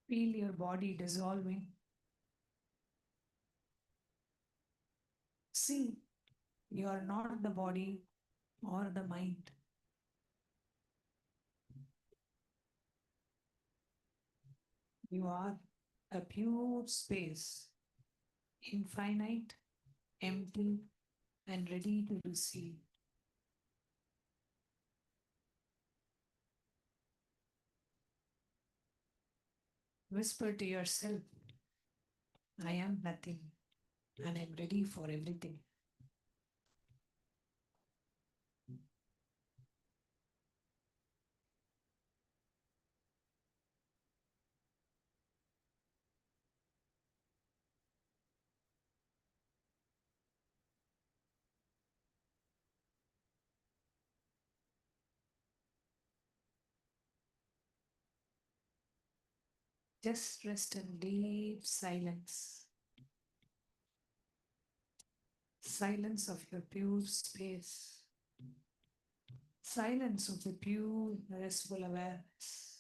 Feel your body dissolving. See, you are not the body or the mind. You are a pure space, infinite, empty, and ready to receive. Whisper to yourself, I am nothing and I'm ready for everything. Just rest in deep silence. Silence of your pure space. Silence of the pure, restful awareness.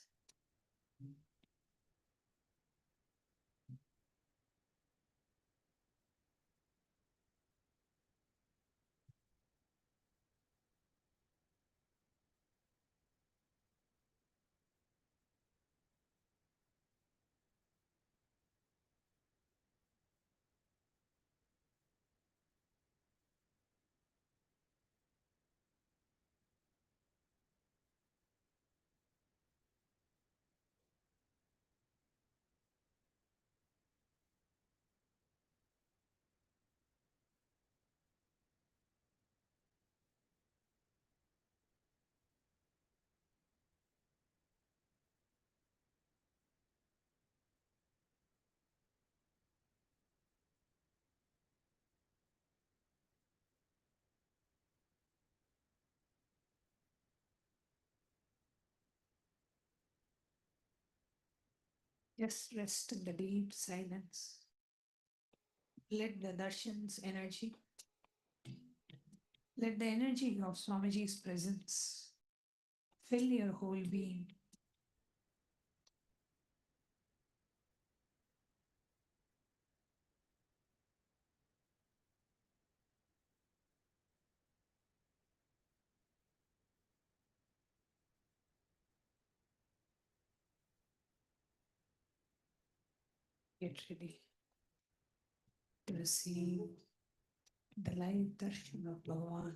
Just rest in the deep silence. Let the darshan's energy, let the energy of Swamiji's presence fill your whole being. Get ready to receive the light darshan of Bhagavan.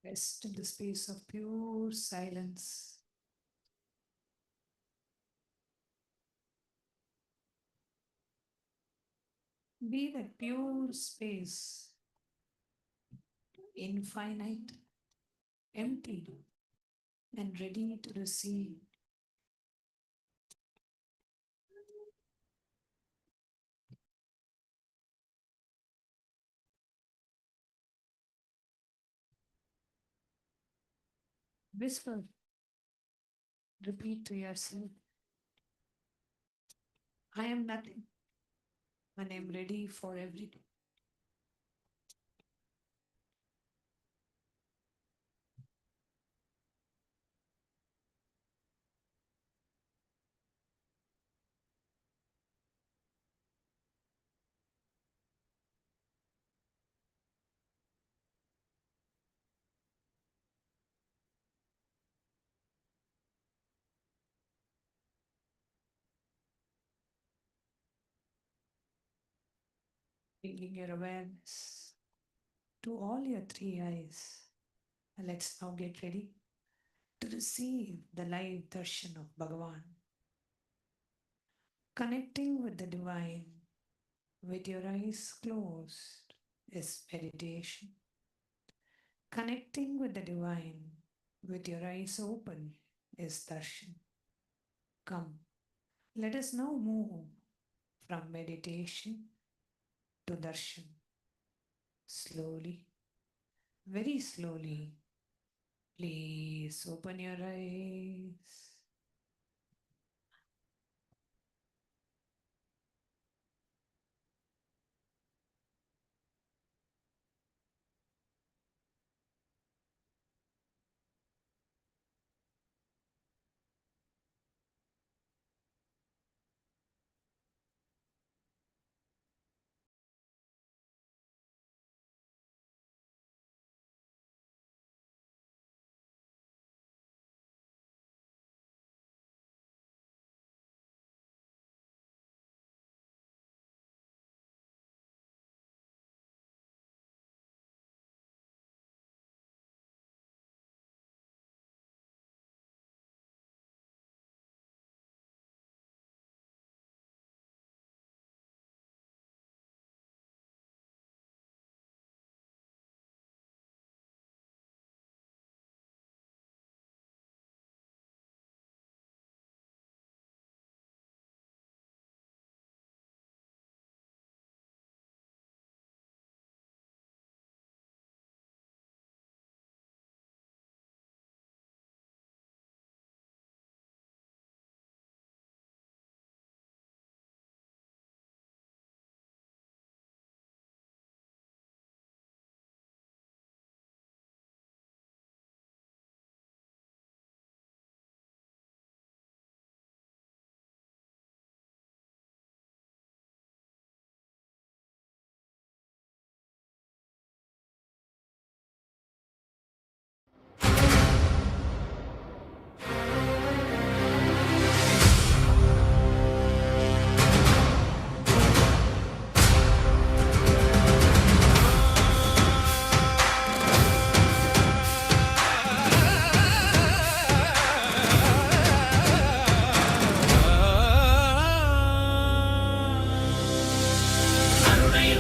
Rest in the space of pure silence. Be that pure space, infinite, empty, and ready to receive. Whisper, repeat to yourself, I am nothing and I am ready for everything. bringing your awareness to all your three eyes. And let's now get ready to receive the live darshan of Bhagavan. Connecting with the divine with your eyes closed is meditation. Connecting with the divine with your eyes open is darshan. Come, let us now move from meditation to darshan. Slowly, very slowly, please open your eyes.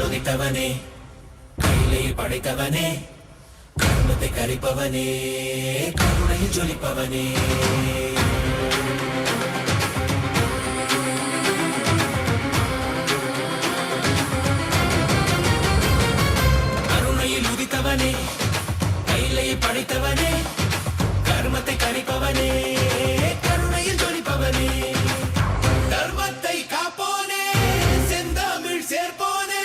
படைத்தவனே, கையிலே படைத்தவனே, கர்மத்தை கரிப்பவனே, கருணையில் ஜொலிப்பவனே, கருணையில் உதித்தவனே, கையிலே படைத்தவனே, கர்மத்தை கரிப்பவனே, கருணையில் ஜொலிப்பவனே, தர்மத்தை காப்போனே, செந்தமிழ் சேர்ப்போனே,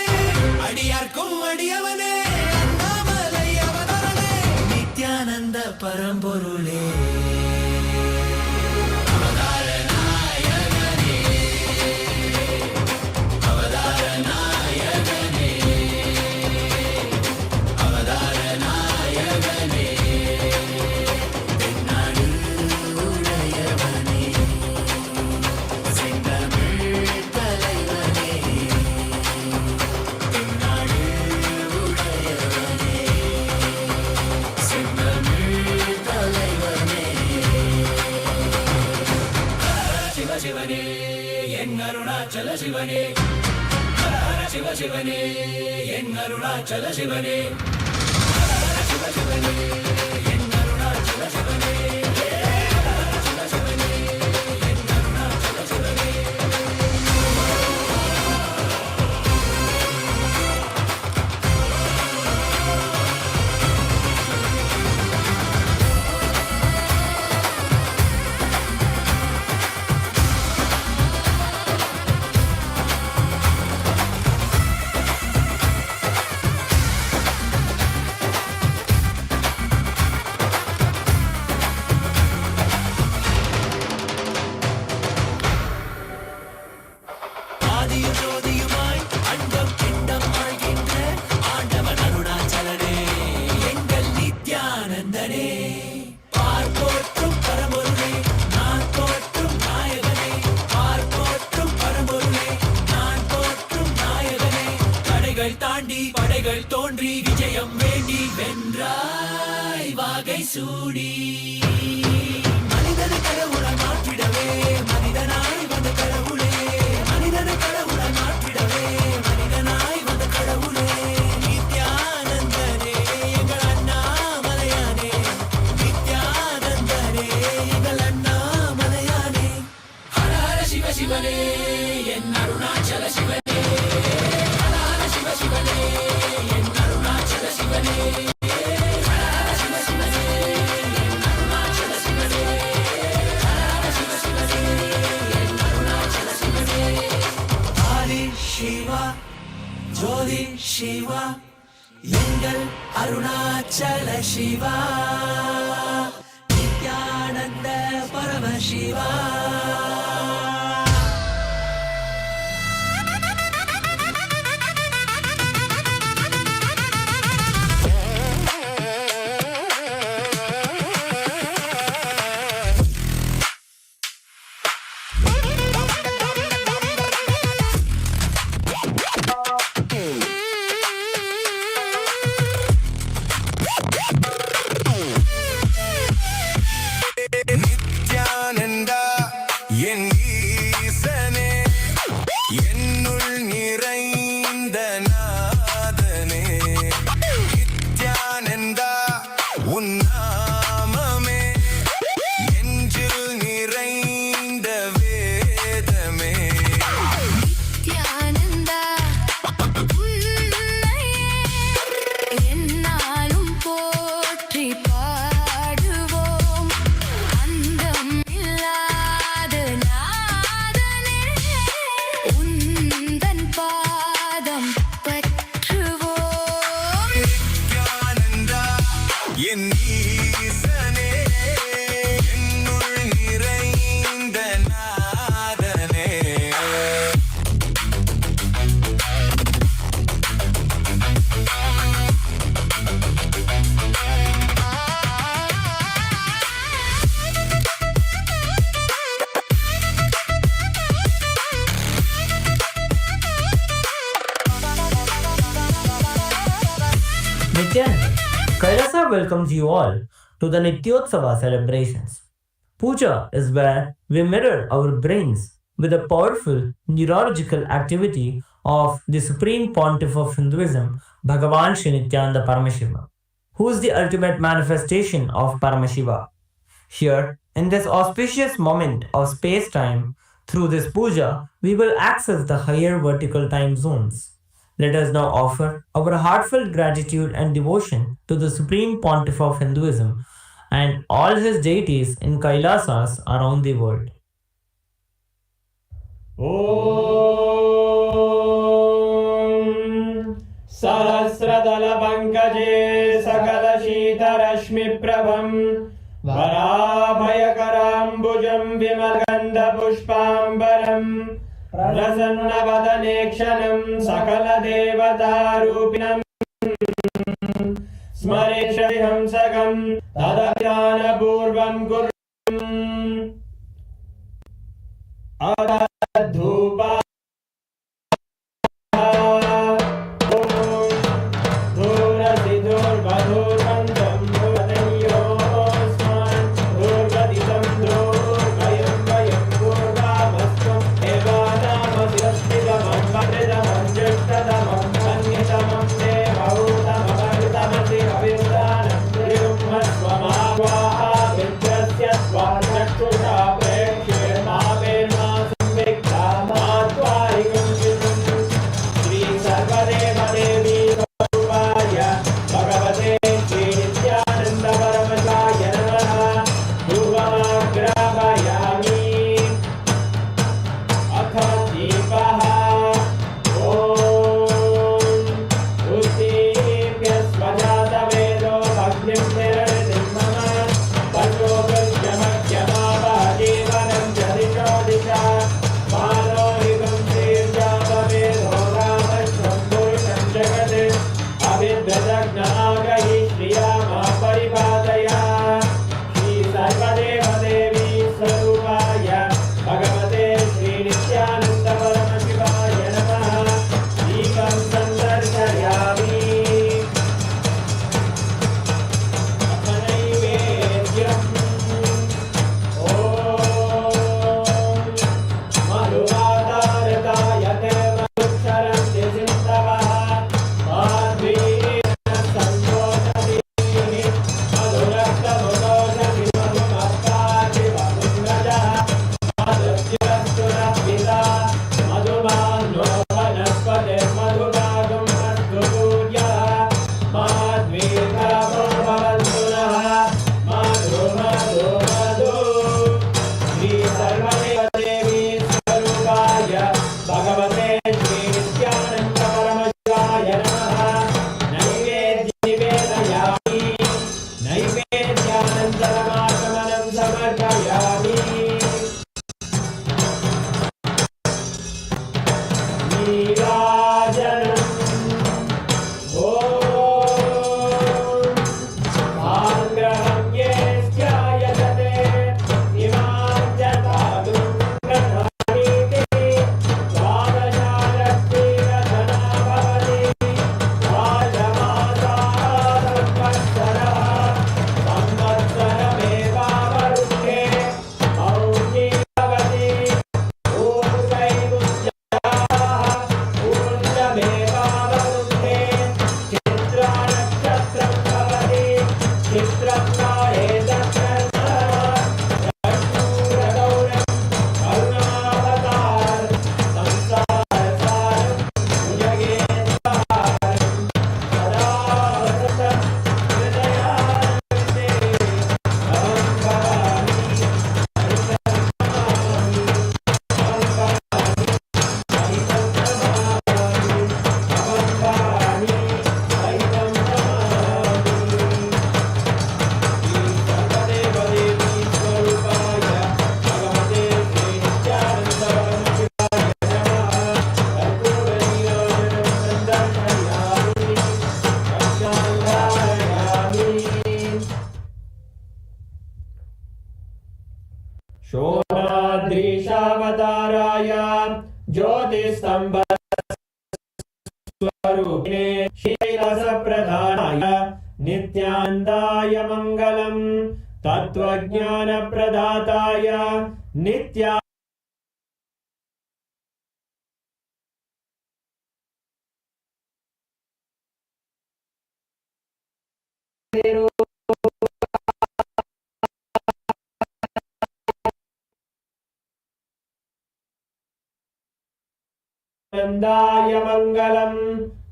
அடியார்க்கும் அடியவனே, அண்ணாமலை அவதாரனே, நித்யானந்த பரம்பொருளே, அவதார நாயகனே, அவதார நாயகனே, அவதார நாயகனே, தென்னாடு உடையவனே, செந்தமிழ் தலைவனே, தென்னாடு உடையவனே, செந்தமிழ் தலைவனே, சிவ சிவனே, என் அருணாச்சல சிவனே, சிவ சிவனே, என் அருணாச்சல சிவனே, சிவ சிவனே, என் அருணாச்சல சிவனே, சிவ சிவனே, என் அருணாச்சல சிவனே. தடைகள் தாண்டி படைகள் தோன்றி விஜயம் வேண்டி வென்றாய் வாகை சூடி மனிதனை கடவுளாய் மாற்றிடவே மனிதனாய் வந்த கடவுளே மனிதனை கடவுளாய் மாற்றிடவே மனிதனாய் வந்த கடவுளே நித்யானந்தனே எங்கள் அண்ணாமலையானே நித்யானந்தனே எங்கள் அண்ணாமலையானே ஹர ஹர சிவ சிவனே என் அருணாச்சல சிவனே ஹர ஹர சிவ சிவனே என் அருணாச்சல சிவனே ஹர ஹர சிவ சிவனே என் அருணாச்சல சிவனே ஹர ஹர சிவ சிவனே என் அருணாச்சல சிவனே ஆதி சிவா ஜோதி சிவா எங்கள் அருணாச்சல சிவா நித்யானந்த பரமசிவா நித்யானந்தா என் ஈசனே என்னுள் நிறைந்த நாதனே நித்யானந்தா உன் நாமமே நெஞ்சில் நிறைந்த வேதமே நித்யானந்தா உன்னையே எந்நாளும் போற்றி பாடுவோம் அந்தம் இல்லாத நாதனே உந்தன் பாதம் பற்றுவோம் நித்யானந்தா என் ஈசனே என்னுள் நிறைந்த நாதனே Nithyananda, Kailasa welcomes you all to the Nityotsava celebrations. Puja is where we mirror our brains with the powerful neurological activity of the Supreme Pontiff of Hinduism, Bhagavan Sri Nithyananda Paramashivam, who is the ultimate manifestation of Paramashiva. Here, in this auspicious moment of space-time, through this puja, we will access the higher vertical time zones. Let us now offer our heartfelt gratitude and devotion to the Supreme Pontiff of Hinduism and all his deities in Kailasas around the world. सहस्रदलपङ्कजे सकलशीतरश्मिप्रभं वराभयकराम्बुजं विमलगन्धपुष्पाम्बरम् प्रसन्नवदने क्षणं सकलदेवतारूपिणम् स्मरेष्यति हंसकं तदभिधानपूर्वं कुर्वम् अधूपा Awaken. स्वरूपिणे श्रीरसप्रधानाय नित्यानन्दाय मङ्गलम् तत्त्वज्ञानप्रदाताय नित्या नन्दाय मङ्गलम्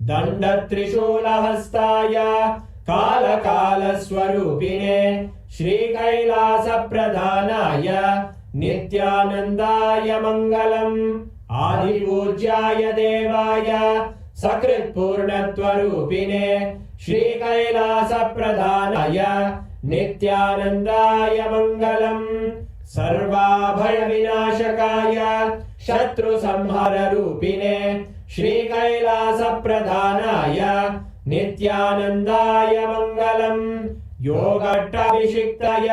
दण्डत्रिशूलहस्ताय कालकालस्वरूपिणे श्रीकैलासप्रधानाय नित्यानन्दाय मङ्गलम् आदिपूज्याय देवाय सकृत्पूर्णत्वरूपिणे श्रीकैलासप्रधानाय नित्यानन्दाय मङ्गलम् सर्वाभयविनाशकाय शत्रुसंहाररूपिणे श्रीकैलासप्रधानाय नित्यानन्दाय मङ्गलम् योगट्टाभिषिक्ताय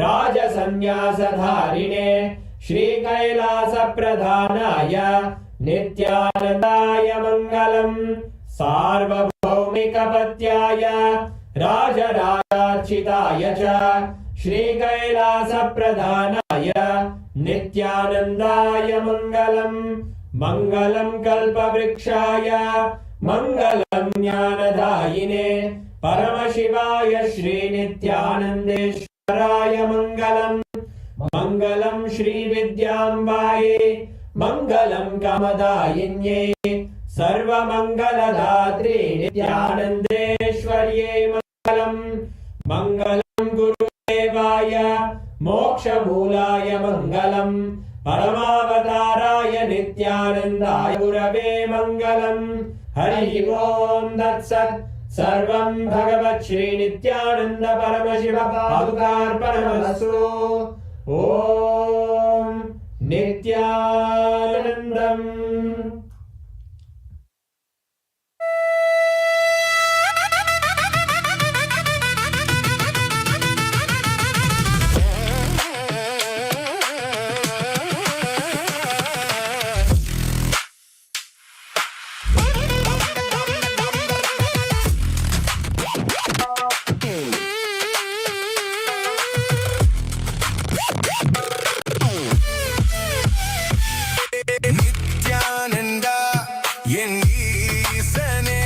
राजसन्न्यासधारिणे श्रीकैलासप्रधानाय नित्यानन्दाय मङ्गलम् सार्वभौमिकपत्याय राजराजार्चिताय च श्रीकैलासप्रधानाय नित्यानन्दाय मङ्गलम् मङ्गलम् कल्पवृक्षाय मङ्गलम् ज्ञानदायिने परमशिवाय श्रीनित्यानन्देश्वराय मङ्गलम् मङ्गलम् श्रीविद्याम्बायै मङ्गलम् कामदायिन्यै सर्वमङ्गलदात्रे नित्यानन्देश्वर्यै मङ्गलम् मङ्गलम् गुरुदेवाय मोक्षमूलाय मङ्गलम् परमावताराय नित्यानन्दाय गुरवे मङ्गलम् हरि ओम् तत्सत् सर्वं भगवत् श्री नित्यानन्द परमशिव पादुकार्पणमस्तु ॐ नित्यानन्दम् நித்யானந்த என் ஈசனே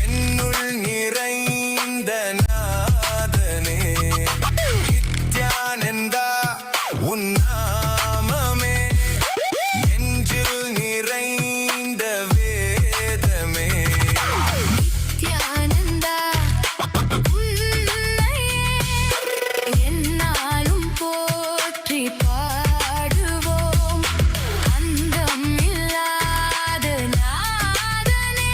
என்னுள் நிறைந்த நாதனே நித்யானந்த உன் நாமமே நெஞ்சில் நிறைந்த வேதமே நித்யானந்தா உன்னையே எந்நாளும் போற்றி பாடுவோம் அந்தம் இல்லாத நாதனே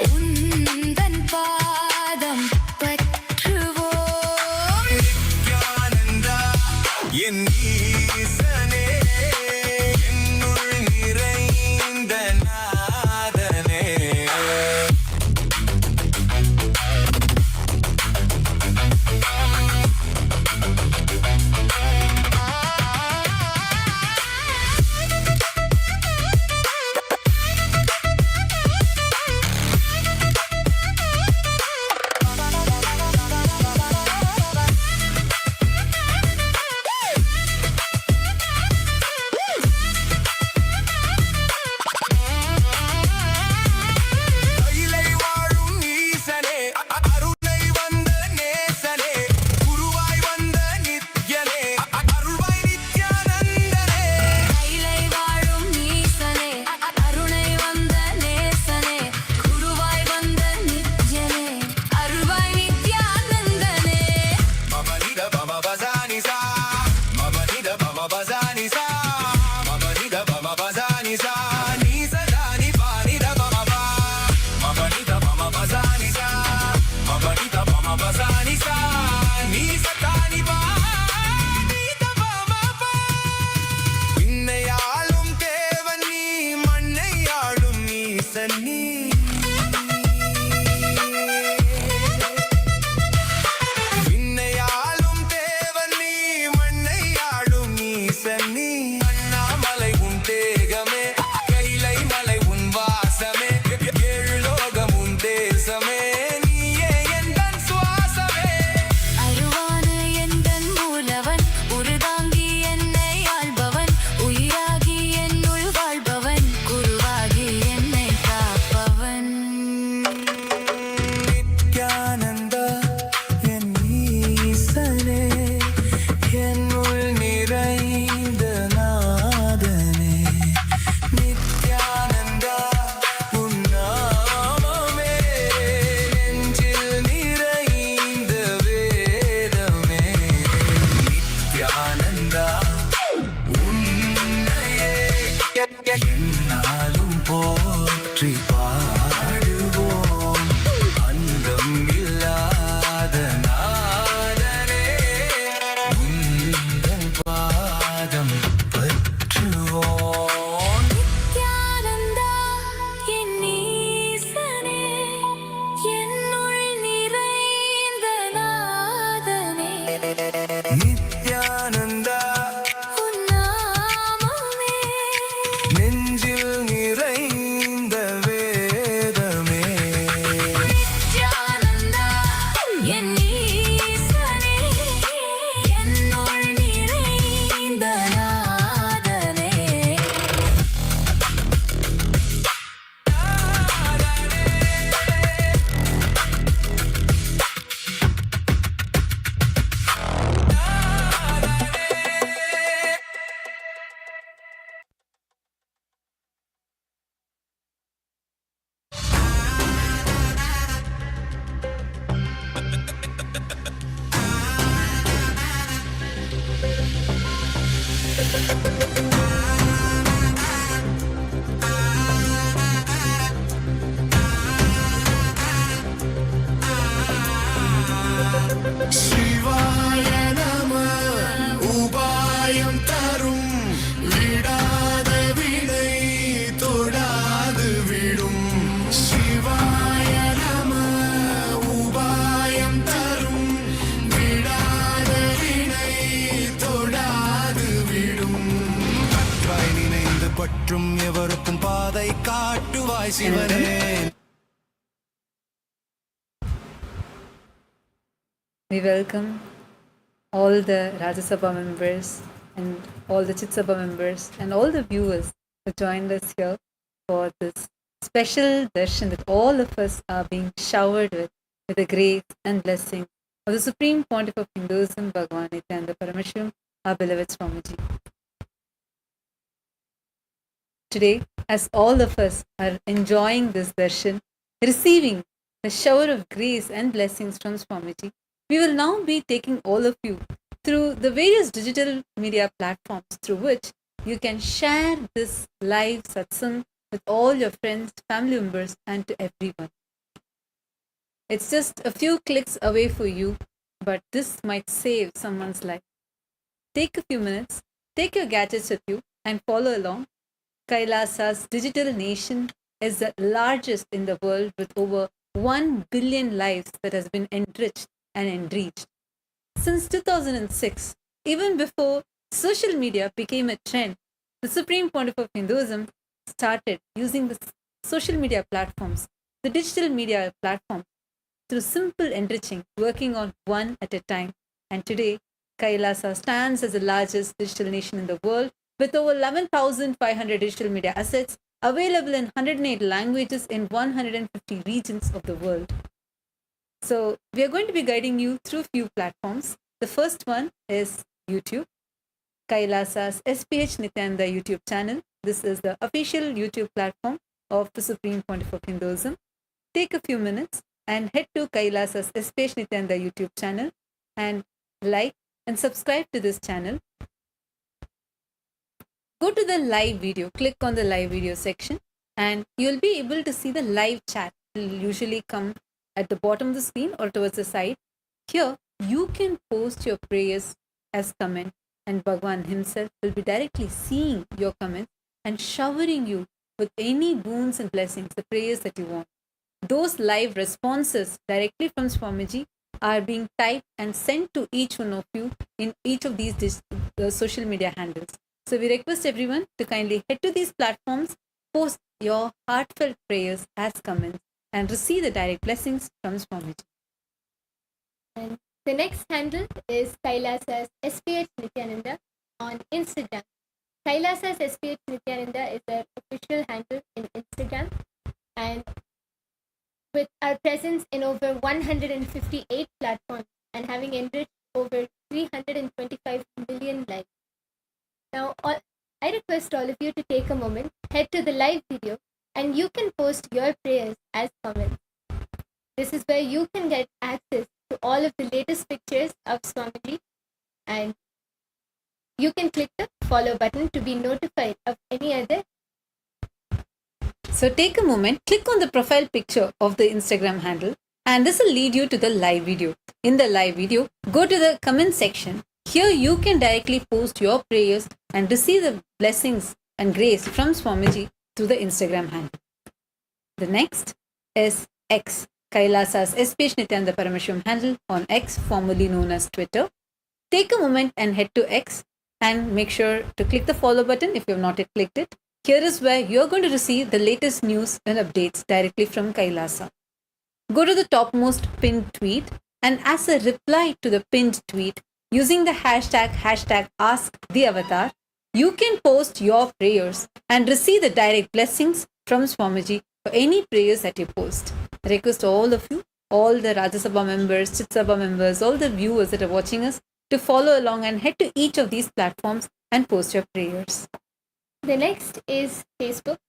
உந்தன் பாதம் பற்றுவோம் நித்யானந்த என் ஈசனே என்னுள் நிறைந்த நாதனே சிவாய நம உபாயம் தரும் விடாத வினை தொடாது விடும் சிவாய நம உபாயம் தரும் விடாத வினை தொடாது விடும் கற்றாய் நினைந்து பற்றும் எவருக்கும் பாதை காட்டுவாய் சிவனே. We welcome all the Rajya Sabha members and all the Chit Sabha members and all the viewers who joined us here for this special darshan that all of us are being showered with the grace and blessing of the Supreme Pontiff of Hinduism, Bhagavan Nithyananda Paramashivam, our beloved Swamiji. Today, as all of us are enjoying this darshan, receiving the shower of grace and blessings from Swamiji, we will now be taking all of you through the various digital media platforms through which you can share this live satsang with all your friends, family members, and to everyone. It's just a few clicks away for you, but this might save someone's life. Take a few minutes, take your gadgets with you, and follow along. Kailasa's digital nation is the largest in the world with over 1 billion lives that has been enriched and enriched. Since 2006, even before social media became a trend, the Supreme Pontiff of Hinduism started using the social media platforms, the digital media platforms, through simple enriching, working on one at a time. And today, Kailasa stands as the largest digital nation in the world with over 11,500 digital media assets available in 108 languages in 150 regions of the world. So we are going to be guiding you through few platforms. The first one is YouTube, Kailasa's SPH Nithyananda YouTube channel. This is the official YouTube platform of the Supreme Pontiff of Hinduism. Take a few minutes and head to Kailasa's SPH Nithyananda YouTube channel and like and subscribe to this channel. Go to the live video, click on the live video section, and you'll be able to see the live chat. It will usually come at the bottom of the screen or towards the side. Here, you can post your prayers as comment, and Bhagavan himself will be directly seeing your comments and showering you with any boons and blessings, the prayers that you want. Those live responses directly from Swamiji are being typed and sent to each one of you in each of these social media handles. So we request everyone to kindly head to these platforms, post your heartfelt prayers as comments, and receive the direct blessings from Swamiji. And the next handle is Kailasa's SPH Nithyananda on Instagram. Kailasa's SPH Nithyananda is their official handle in Instagram, and with our presence in over 158 platforms and having enriched over 325 million lives. Now, I request all of you to take a moment, head to the live video, and you can post your prayers as comments. This is where you can get access to all of the latest pictures of Swamiji, and you can click the follow button to be notified of any other. So take a moment, click on the profile picture of the Instagram handle, and this will lead you to the live video. In the live video, go to the comment section. Here you can directly post your prayers and receive the blessings and grace from Swamiji through the Instagram handle. The next is X, Kailasa's SPH Nithyananda Paramashivam handle on X, formerly known as Twitter. Take a moment and head to X and make sure to click the follow button if you have not yet clicked it. Here is where you are going to receive the latest news and updates directly from Kailasa. Go to the topmost pinned tweet, and as a reply to the pinned tweet, using the hashtag #AskTheAvatar, you can post your prayers and receive the direct blessings from Swamiji for any prayers that you post. I request all of you, all the Rajya Sabha members, Chit Sabha members, all the viewers that are watching us to follow along and head to each of these platforms and post your prayers. The next is Facebook.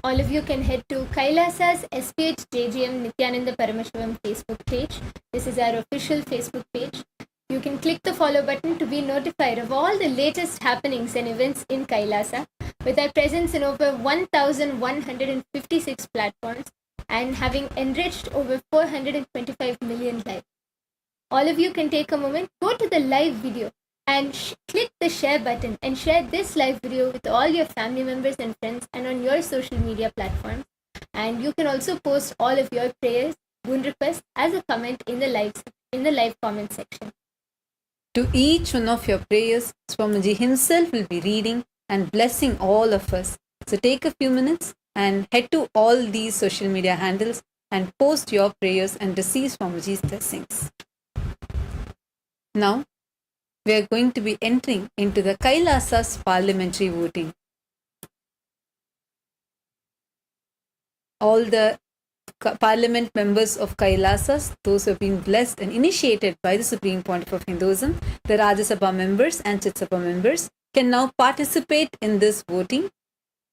All of you can head to Kailasa's SPH JGM Nithyananda Paramashivam Facebook page. This is our official Facebook page. You can click the follow button to be notified of all the latest happenings and events in Kailasa, with our presence in over 1,156 platforms and having enriched over 425 million lives. all of you can take a moment, go to the live video and click the share button and share this live video with all your family members and friends and on your social media platforms. And you can also post all of your prayers, boon requests as a comment in the live comment section. To each one of your prayers, Swamiji himself will be reading and blessing all of us. So take a few minutes and head to all these social media handles and post your prayers and receive Swamiji's blessings. Now, we are going to be entering into the Kailasa's parliamentary voting. All the parliament members of Kailasas, those who have been blessed and initiated by the Supreme Pontiff of Hinduism, the Rajya Sabha members and Chit Sabha members, can now participate in this voting.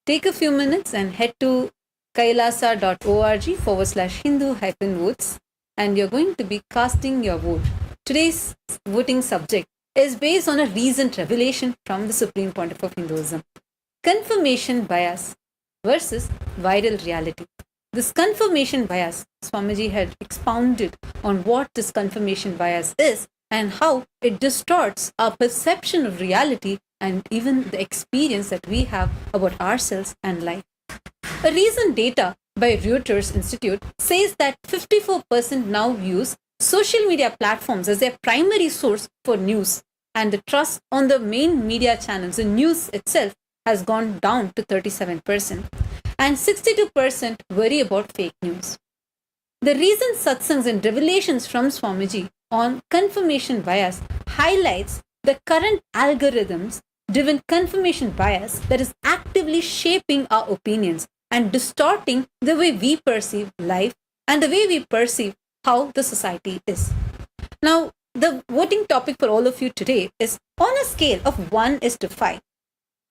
Take a few minutes and head to kailasa.org/Hindu-votes and you're going to be casting your vote. Today's voting subject is based on a recent revelation from the Supreme Pontiff of Hinduism. Confirmation bias versus viral reality. This confirmation bias, Swamiji had expounded on what this confirmation bias is and how it distorts our perception of reality and even the experience that we have about ourselves and life. A recent data by Reuters Institute says that 54% now use social media platforms as their primary source for news, and the trust on the main media channels, the news itself, has gone down to 37%, and 62% worry about fake news. The recent satsangs and revelations from Swamiji on confirmation bias highlights the current algorithms-driven confirmation bias that is actively shaping our opinions and distorting the way we perceive life and the way we perceive how the society is. Now, the voting topic for all of you today is on a scale of 1 is to 5.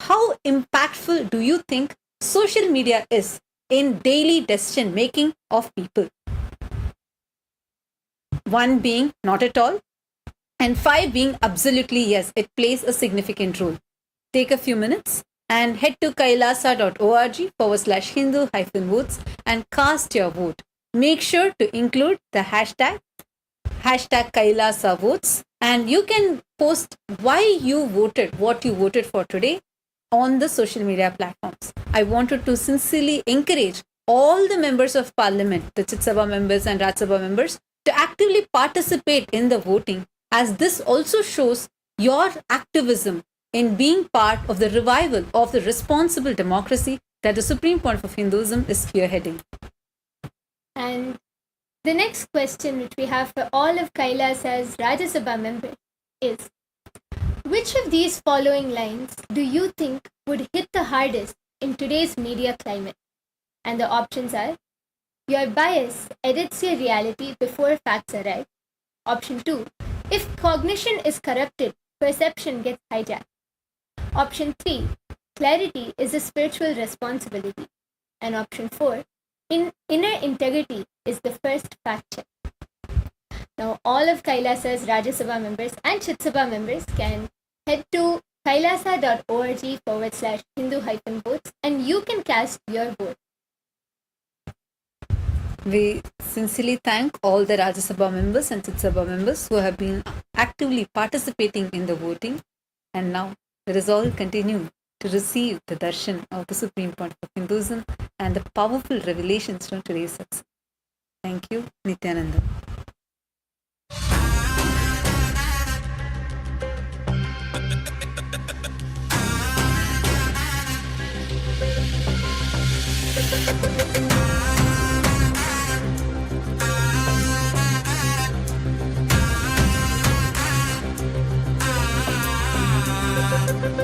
How impactful do you think social media is in daily decision making of people? 1 being not at all, and 5 being absolutely yes, it plays a significant role. Take a few minutes and head to kailasa.org/Hindu-votes and cast your vote. Make sure to include the hashtag Kailasa votes, and you can post why you voted, what you voted for today on the social media platforms. I wanted to sincerely encourage all the members of parliament, the Chit Sabha members and Rajya Sabha members, to actively participate in the voting, as this also shows your activism in being part of the revival of the responsible democracy that the Supreme Pontiff of Hinduism is spearheading. And the next question which we have for all of Kailasa's Rajya Sabha members is, which of these following lines do you think would hit the hardest in today's media climate? And the options are, your bias edits your reality before facts arrive. Option 2, if cognition is corrupted, perception gets hijacked. Option 3, clarity is a spiritual responsibility. And option 4, inner integrity is the first fact check. Now, all of Kailasa's Rajya Sabha members and Chit Sabha members can head to kailasa.org/Hindu-votes and you can cast your vote. We sincerely thank all the Rajya Sabha members and Chit Sabha members who have been actively participating in the voting, and now let us all continue to receive the darshan of the Supreme Pontiff of Hinduism and the powerful revelations from today's satsang. Thank you, Nithyananda.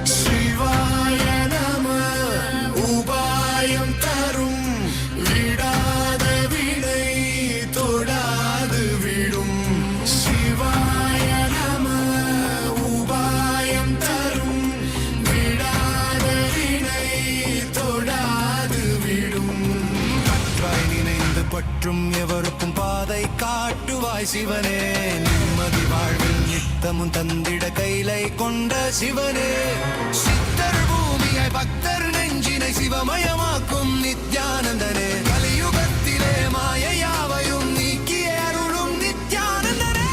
शिवाय नमः उपायं तरुं विडाद विडै तोडाद विडुं शिवाय नमः उपायं तरुं विडाद विडै तोडाद विडुं கற்றாய் நினைந்து பற்றும் எவருக்கும் பாதை காட்டுவாய் சிவனே நிம்மதி வாழ்வில் நித்தமும் தந்திட கைலை கொண்ட சிவனே சித்தர் பூமியாய் பக்தர் நெஞ்சினை சிவமயமாக்கும் நித்யானந்தனே கலியுகத்திலே மாயை யாவையும் நீக்கிய அருளும் நித்யானந்தனே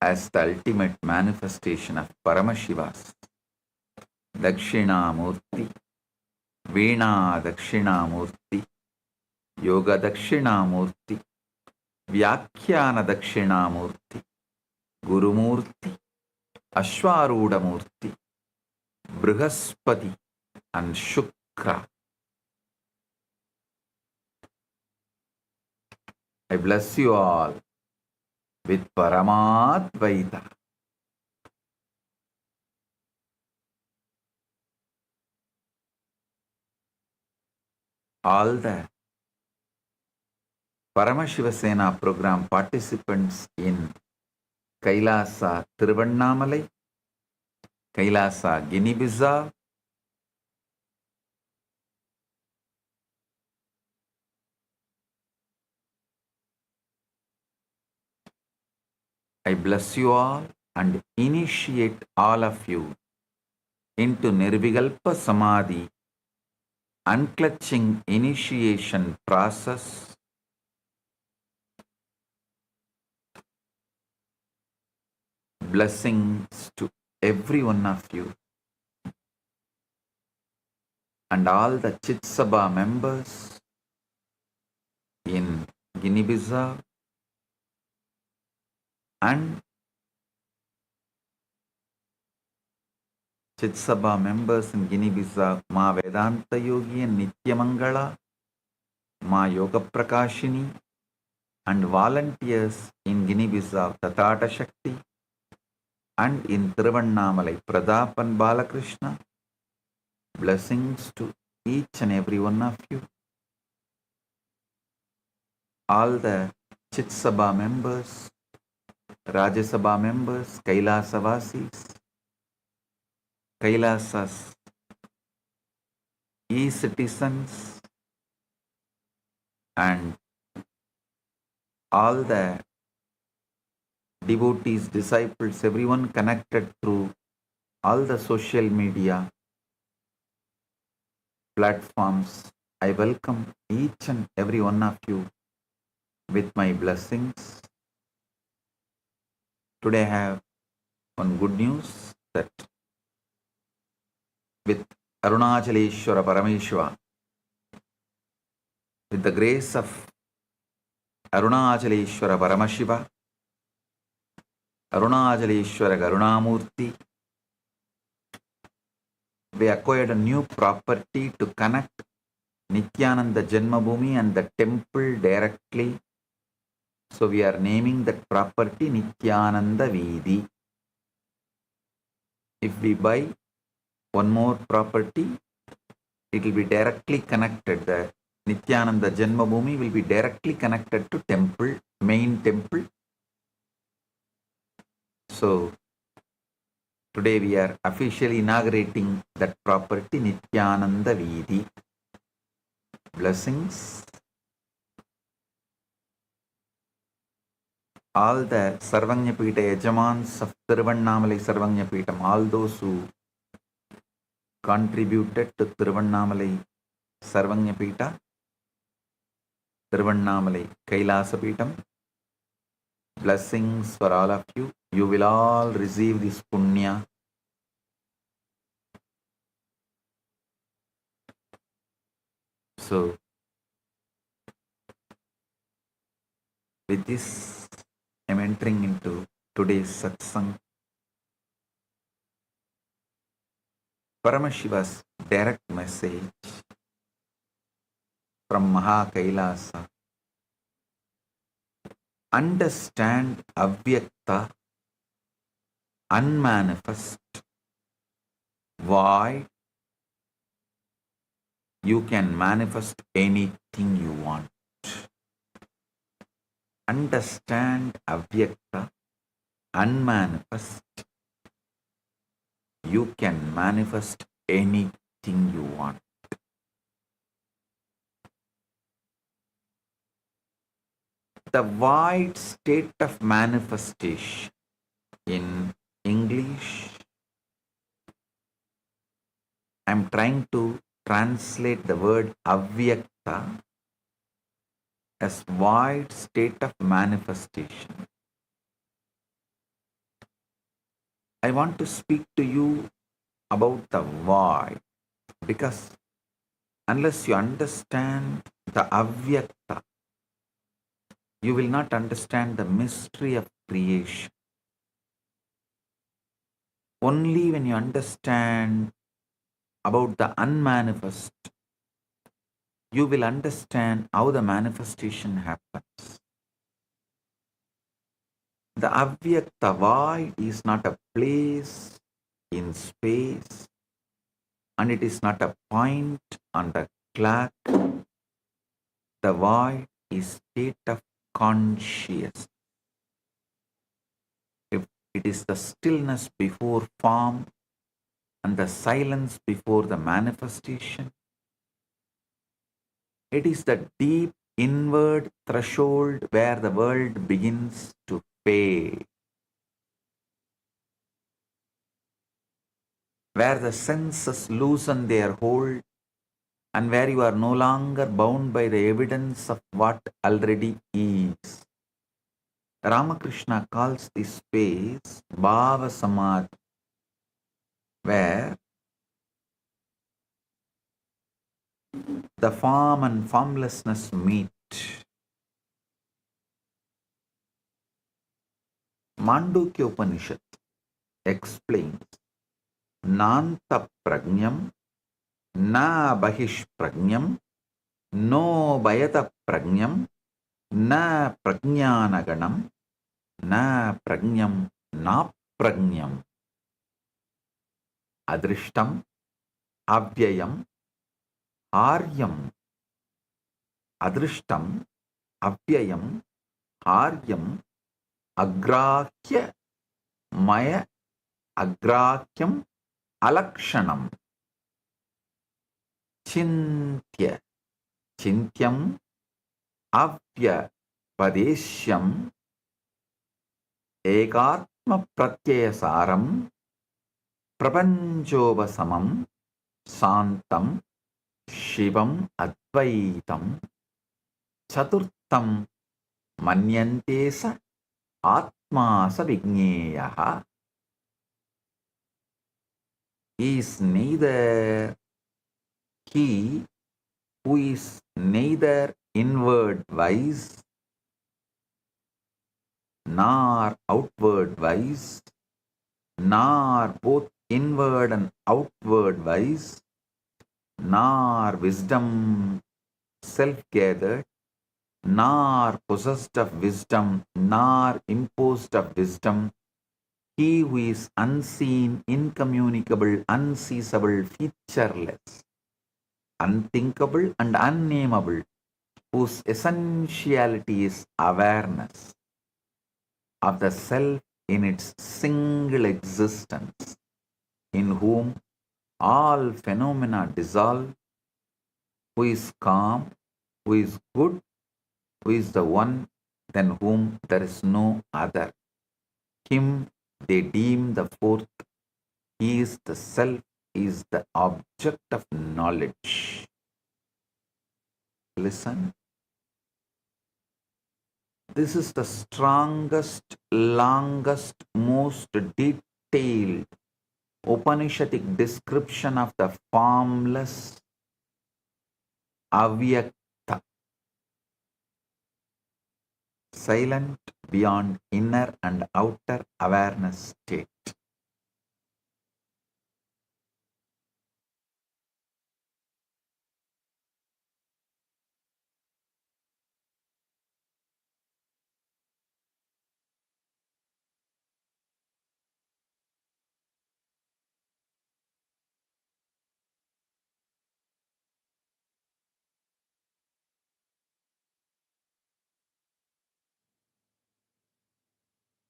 as the ultimate manifestation of Paramashivas. Dakshinamurti, Veena Dakshinamurti, Yoga Dakshinamurti, Vyakhyana Dakshinamurti, Gurumurti, Ashwarudamurti, Brihaspati, and Shukra. I bless you all with Paramadvaita. All the Paramashiva Sena program participants in Kailasa Tiruvannamalai, Kailasa Guinea-Bissau, I bless you all and initiate all of you into Nirvikalpa Samadhi, unclutching initiation process. Blessings to every one of you and all the Chit Sabha members in Guinea-Bissau and Chit Sabha members in Guinea-Bissau, Ma Vedanta Yogi and Nityamangala, Ma Yoga Prakashini, and volunteers in Guinea-Bissau, Tatata Shakti, and in Tiruvannamalai, Pradap and Balakrishna. Blessings to each and every one of you. All the Chit Sabha members, Rajya Sabha members, Kailasavasis, Kailasas, e-citizens, and all the devotees, disciples, everyone connected through all the social media platforms. I welcome each and every one of you with my blessings. Today I have one good news that with Arunachaleshwara Parameshwara, with the grace of Arunachaleshwara Paramashiva, Arunachaleshwara Karunamurti, we acquired a new property to connect Nithyananda Janmabhoomi and the temple directly. So we are naming that property Nithyananda Veedi. If we buy one more property, it will be directly connected. The Nithyananda Janmabhoomi will be directly connected to temple, main temple. So today we are officially inaugurating that property, Nithyananda Veedi. Blessings. All the Sarvanyapita Yajamans of Tiruvannamalai Sarvanyapitam, all those who contributed to Tiruvannamalai Sarvanyapita, Tiruvannamalai Kailasapitam, blessings for all of you. You will all receive this punya. So, with this, I am entering into today's satsang. Paramashiva's direct message from Maha Kailasa. Understand Avyakta, unmanifest, void. You can manifest anything you want. Understand Avyakta, unmanifest. You can manifest anything you want. The void state of manifestation in English, I am trying to translate the word Avyakta as void state of manifestation. I want to speak to you about the void, because unless you understand the avyakta, you will not understand the mystery of creation. Only when you understand about the unmanifest, you will understand how the manifestation happens. The avyakta void is not a place in space, and it is not a point on the clock. The void is state of consciousness. If it is the stillness before form and the silence before the manifestation, it is the deep inward threshold where the world begins to fade, where the senses loosen their hold, and where you are no longer bound by the evidence of what already is. Ramakrishna calls this space Bhava Samadhi, where the form and formlessness meet. Mandukya Upanishad explains Nanta Prajnam, Na Bahish Prajnam, No Bayata Prajnam, Na Prajnanaganam, Na Prajnam, Na Prajnam. Adrishtam, Avyayam, Aryam. Adrishtam, Avyayam, Aryam, Agrahya, Maya, Agrahyam, Alakshanam. Chintya, Chintyam, Avya, Padeshyam, Ekatma Pratyasaram, Prapanchobasamam, Santam, Shivam Advaitam, Chaturtam, Manyantesa, Atma Savigneyaha. Is neither he who is neither inward wise nor outward wise, nor both inward and outward wise, nor wisdom self-gathered, nor possessed of wisdom, nor imposed of wisdom, he who is unseen, incommunicable, unseizable, featureless, unthinkable and unnameable, whose essentiality is awareness of the self in its single existence, in whom all phenomena dissolve, who is calm, who is good, who is the one than whom there is no other. Him they deem the fourth. He is the self, he is the object of knowledge. Listen. This is the strongest, longest, most detailed Upanishadic description of the formless, avyakta, silent beyond inner and outer awareness state.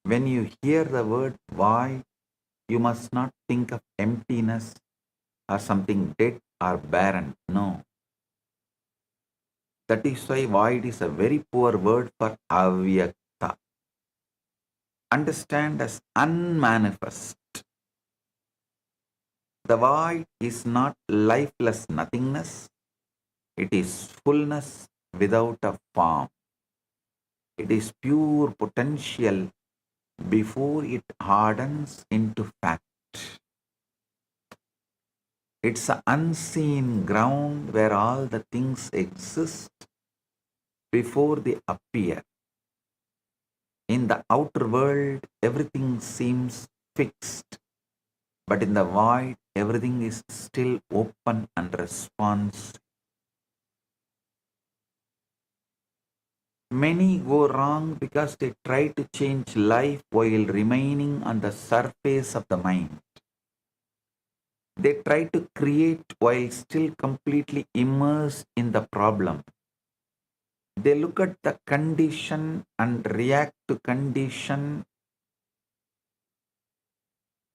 When you hear the word void, you must not think of emptiness or something dead or barren. No. That is why void is a very poor word for avyakta. Understand as unmanifest. The void is not lifeless nothingness. It is fullness without a form. It is pure potential before it hardens into It's an unseen ground where all the things exist before they appear. In the outer world, everything seems fixed, but in the void, everything is still open and responsive. Many go wrong because they try to change life while remaining on the surface of the mind. They try to create while still completely immersed in the problem. They look at the condition and react to condition,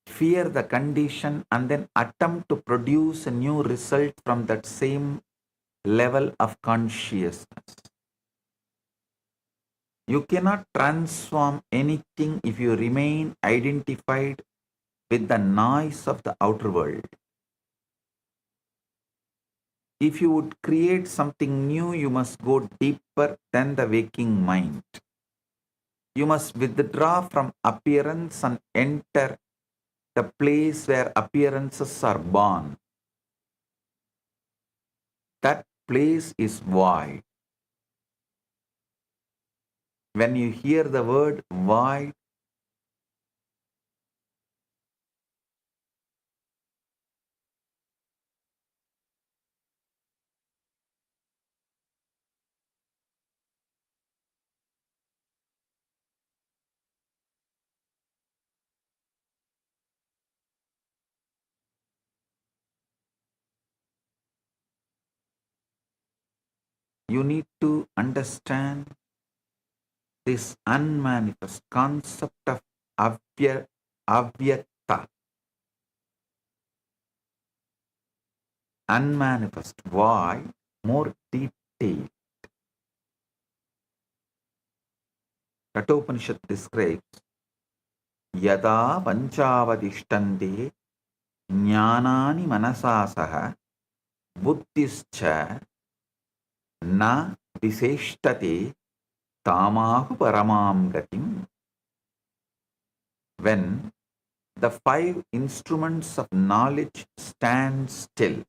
fear the condition, and then attempt to produce a new result from that same level of consciousness. You cannot transform anything if you remain identified with the noise of the outer world. If you would create something new, you must go deeper than the waking mind. You must withdraw from appearance and enter the place where appearances are born. That place is void. When you hear the word void, you need to understand this unmanifest concept of avyakta, unmanifest. Why? More detail. Kathopanishad describes yada panchavadishtante jnanani manasasaha buddhischa na viseshtate tamahu paramam gatim. When the five instruments of knowledge stand still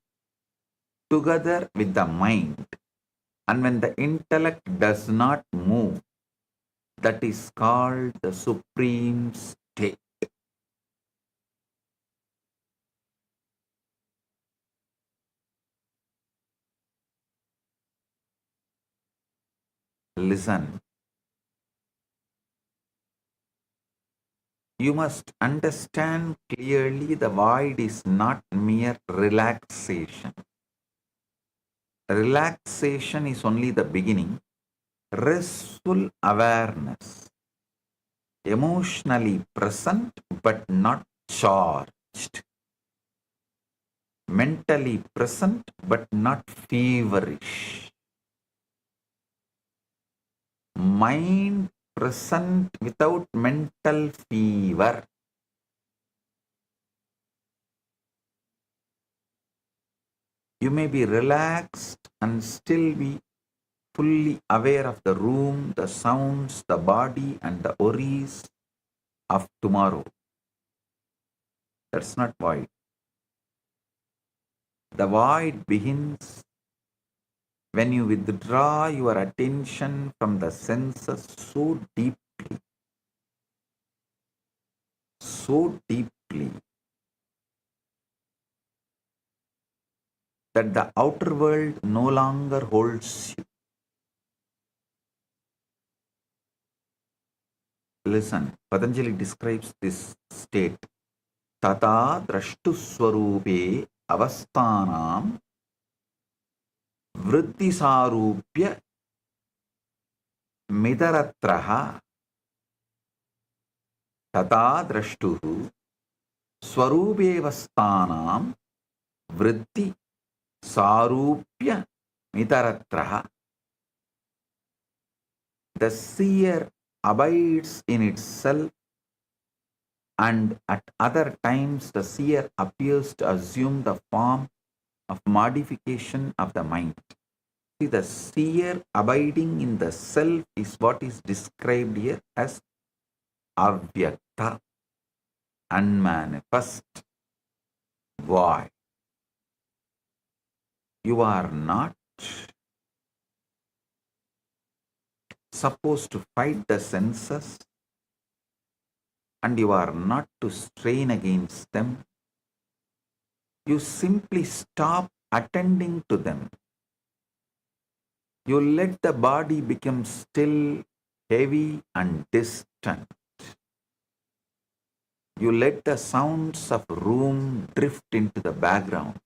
together with the mind, and when the intellect does not move, that is called the supreme state. Listen. You must understand clearly the void is not mere relaxation. Relaxation is only the beginning. Restful awareness, emotionally present but not charged, mentally present but not feverish, mind present without mental fever. You may be relaxed and still be fully aware of the room, the sounds, the body, and the worries of tomorrow. That's not void. The void begins when you withdraw your attention from the senses so deeply, that the outer world no longer holds you. Listen, Patanjali describes this state. Tata drashtu swarupe avasthanam vritti sarupya midaratraha. Tata drashtuhu swarupe avasthanam vritti sarupya midaratraha. The seer abides in itself, and at other times the seer appears to assume the form of modification of the mind. See, the seer abiding in the self is what is described here as avyakta, unmanifest, void. You are not supposed to fight the senses, and you are not to strain against them. You simply stop attending to them. You let the body become still, heavy and distant. You let the sounds of room drift into the background.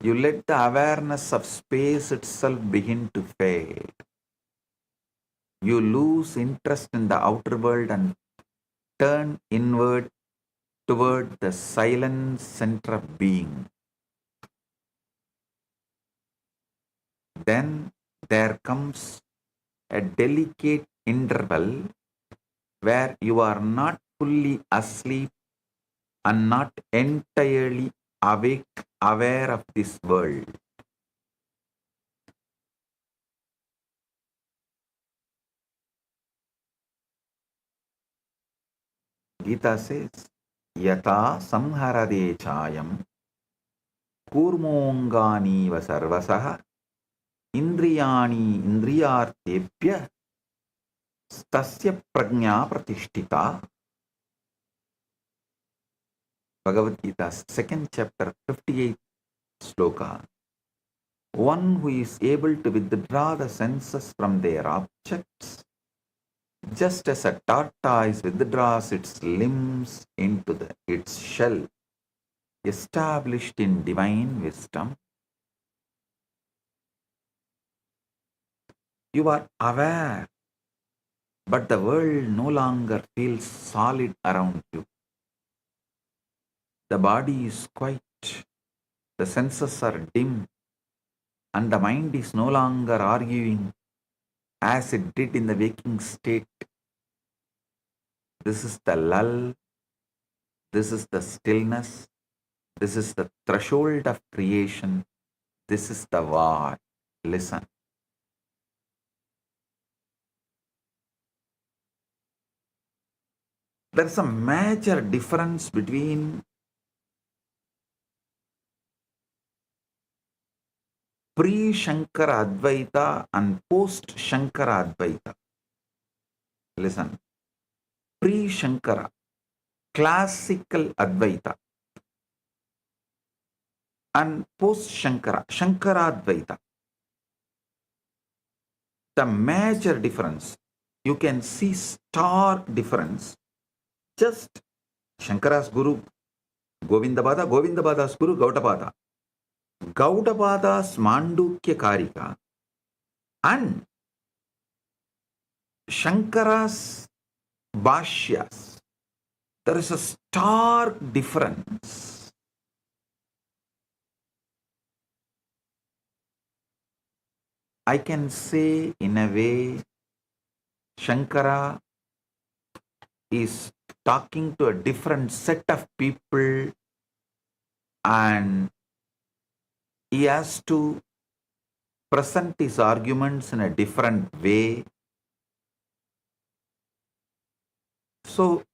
You let the awareness of space itself begin to fade. You lose interest in the outer world and turn inward toward the silent center of being. Then there comes a delicate interval where you are not fully asleep and not entirely awake, aware of this world. Gita says, Yata samharade chayam kurmongani vasarvasaha indriyani indriyartebhya stasya prajna pratishtita. Bhagavad Gita, 2nd chapter, 58th sloka. One who is able to withdraw the senses from their objects, just as a tortoise withdraws its limbs into its shell, established in divine wisdom. You are aware, but the world no longer feels solid around you. The body is quiet, the senses are dim, and the mind is no longer arguing as it did in the waking state. This is the lull, this is the stillness, this is the threshold of creation, this is the war. Listen. There is a major difference between pre-Shankara Advaita and post-Shankara Advaita. Listen. Pre-Shankara, classical Advaita, and post-Shankara, Shankara Advaita. The major difference, you can see stark difference. Just Shankara's Guru, Govindabada, Govindabada's Guru, Gaudapada. Gaudapada's Mandukya Karika and Shankara's Bhashyas. There is a stark difference. I can say in a way, Shankara is talking to a different set of people and he has to present his arguments in a different way. So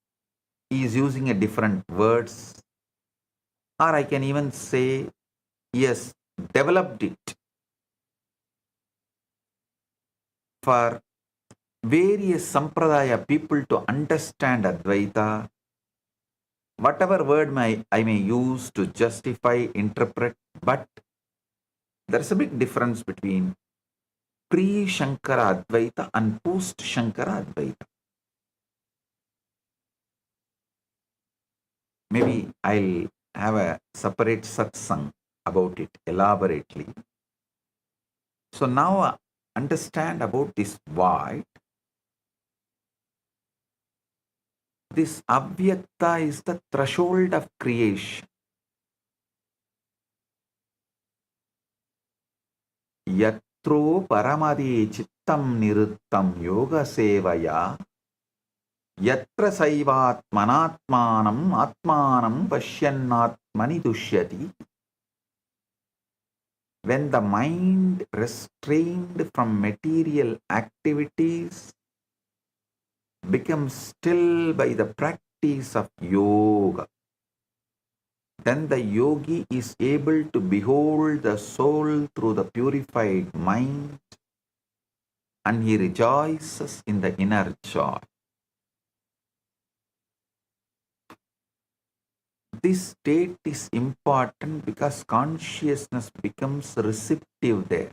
he is using a different words, or I can even say he has developed it for various sampradaya people to understand Advaita. Whatever word I may use to justify, interpret, but there's a big difference between pre-Shankara Advaita and post-Shankara Advaita. Maybe I'll have a separate satsang about it elaborately. So now understand about this void. This Avyakta is the threshold of creation. Yatro paramadi chittam niruttam yoga sevaya yatra saivatmanatmanam atmanam pashyannatmani dushyati. When the mind restrained from material activities becomes still by the practice of yoga, then the yogi is able to behold the soul through the purified mind, and he rejoices in the inner joy. This state is important because consciousness becomes receptive there.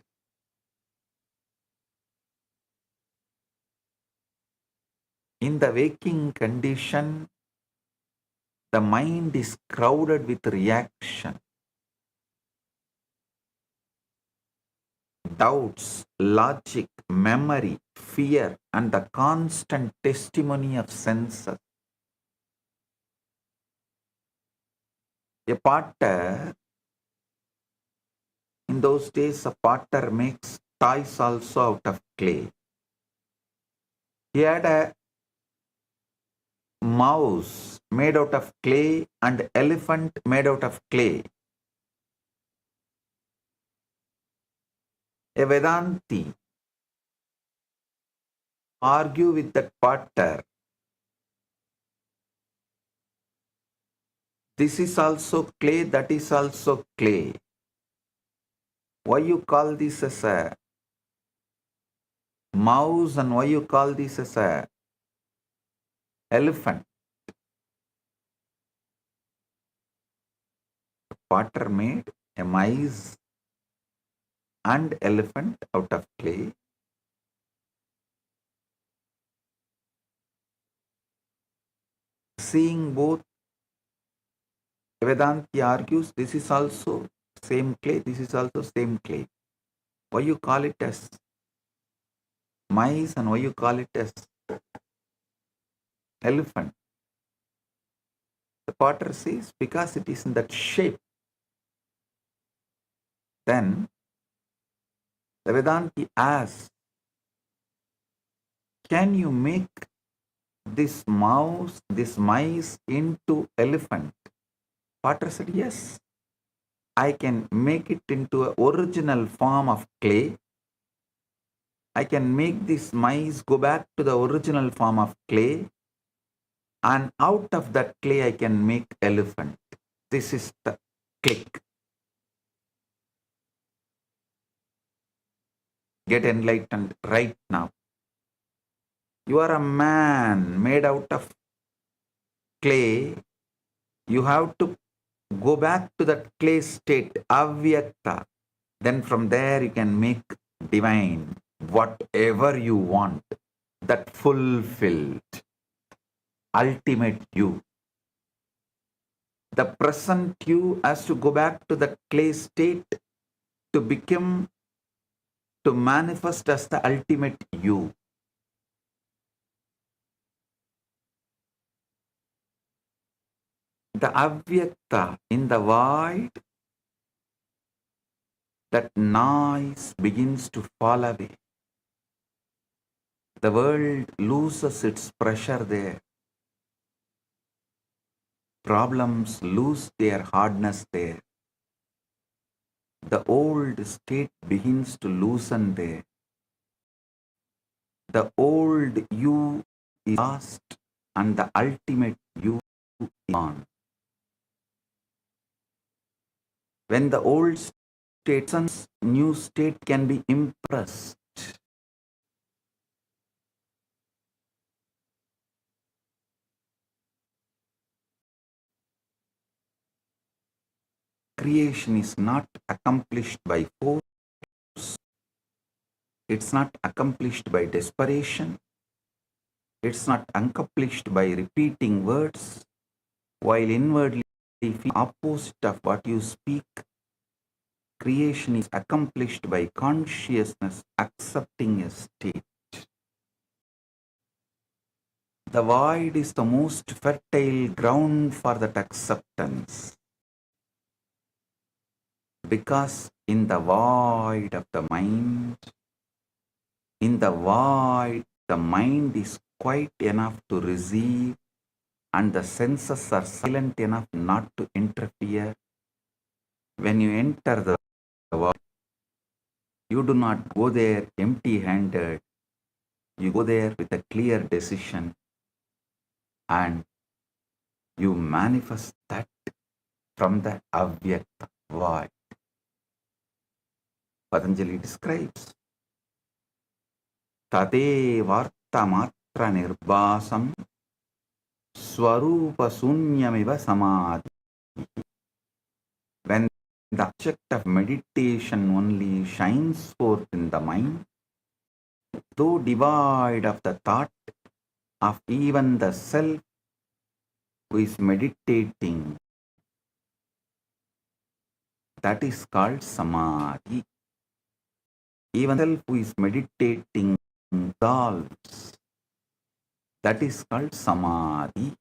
In the waking condition, the mind is crowded with reaction, doubts, logic, memory, fear, and the constant testimony of senses. A potter, in those days, a potter makes toys also out of clay. He had a mouse made out of clay and elephant made out of clay. A Vedanti argue with that potter. This is also clay, that is also clay. Why you call this as a mouse and why you call this as a elephant? The potter made a mice and elephant out of clay. Seeing both, Vedanti argues this is also same clay, this is also same clay. Why you call it as mice and why you call it as elephant? The potter says because it is in that shape. Then the Vedanti asks, can you make this mouse, this mice into elephant? Potter said, yes. I can make it into an original form of clay. I can make this mice go back to the original form of clay, and out of that clay I can make elephant. This is the click. Get enlightened right now. You are a man made out of clay. You have to go back to that clay state, avyakta. Then from there you can make divine, whatever you want, that fulfilled, ultimate you. The present you has to go back to that clay state to become, to manifest as the ultimate you. The avyakta, in the void, that noise begins to fall away. The world loses its pressure there. Problems lose their hardness there. The old state begins to loosen there. The old you is lost and the ultimate you is gone. When the old state sense, new state can be impressed. Creation is not accomplished by force. It's not accomplished by desperation. It's not accomplished by repeating words, while inwardly feel opposite of what you speak. Creation is accomplished by consciousness accepting a state. The void is the most fertile ground for that acceptance. Because in the void of the mind, the mind is quiet enough to receive and the senses are silent enough not to interfere. When you enter the void, you do not go there empty-handed. You go there with a clear decision and you manifest that from the Avyakta void. Patanjali describes Tate Varta Matra Nirbasam Swarupa Sunyamiva Samadhi. When the object of meditation only shines forth in the mind, though devoid of the thought of even the self who is meditating, that is called Samadhi. Even the self who is meditating dissolves. That is called Samadhi.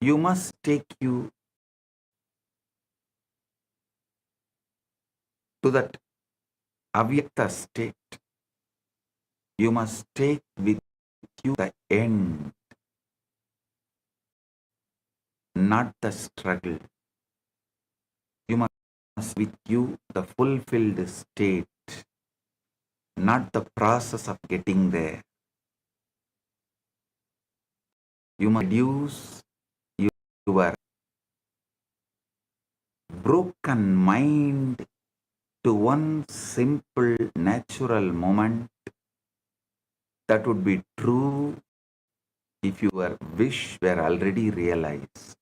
You must take you to that avyakta state. You must take with you the end, not the struggle. You must with you the fulfilled state, not the process of getting there. You must reduce your broken mind to one simple natural moment that would be true if your wish were already realized.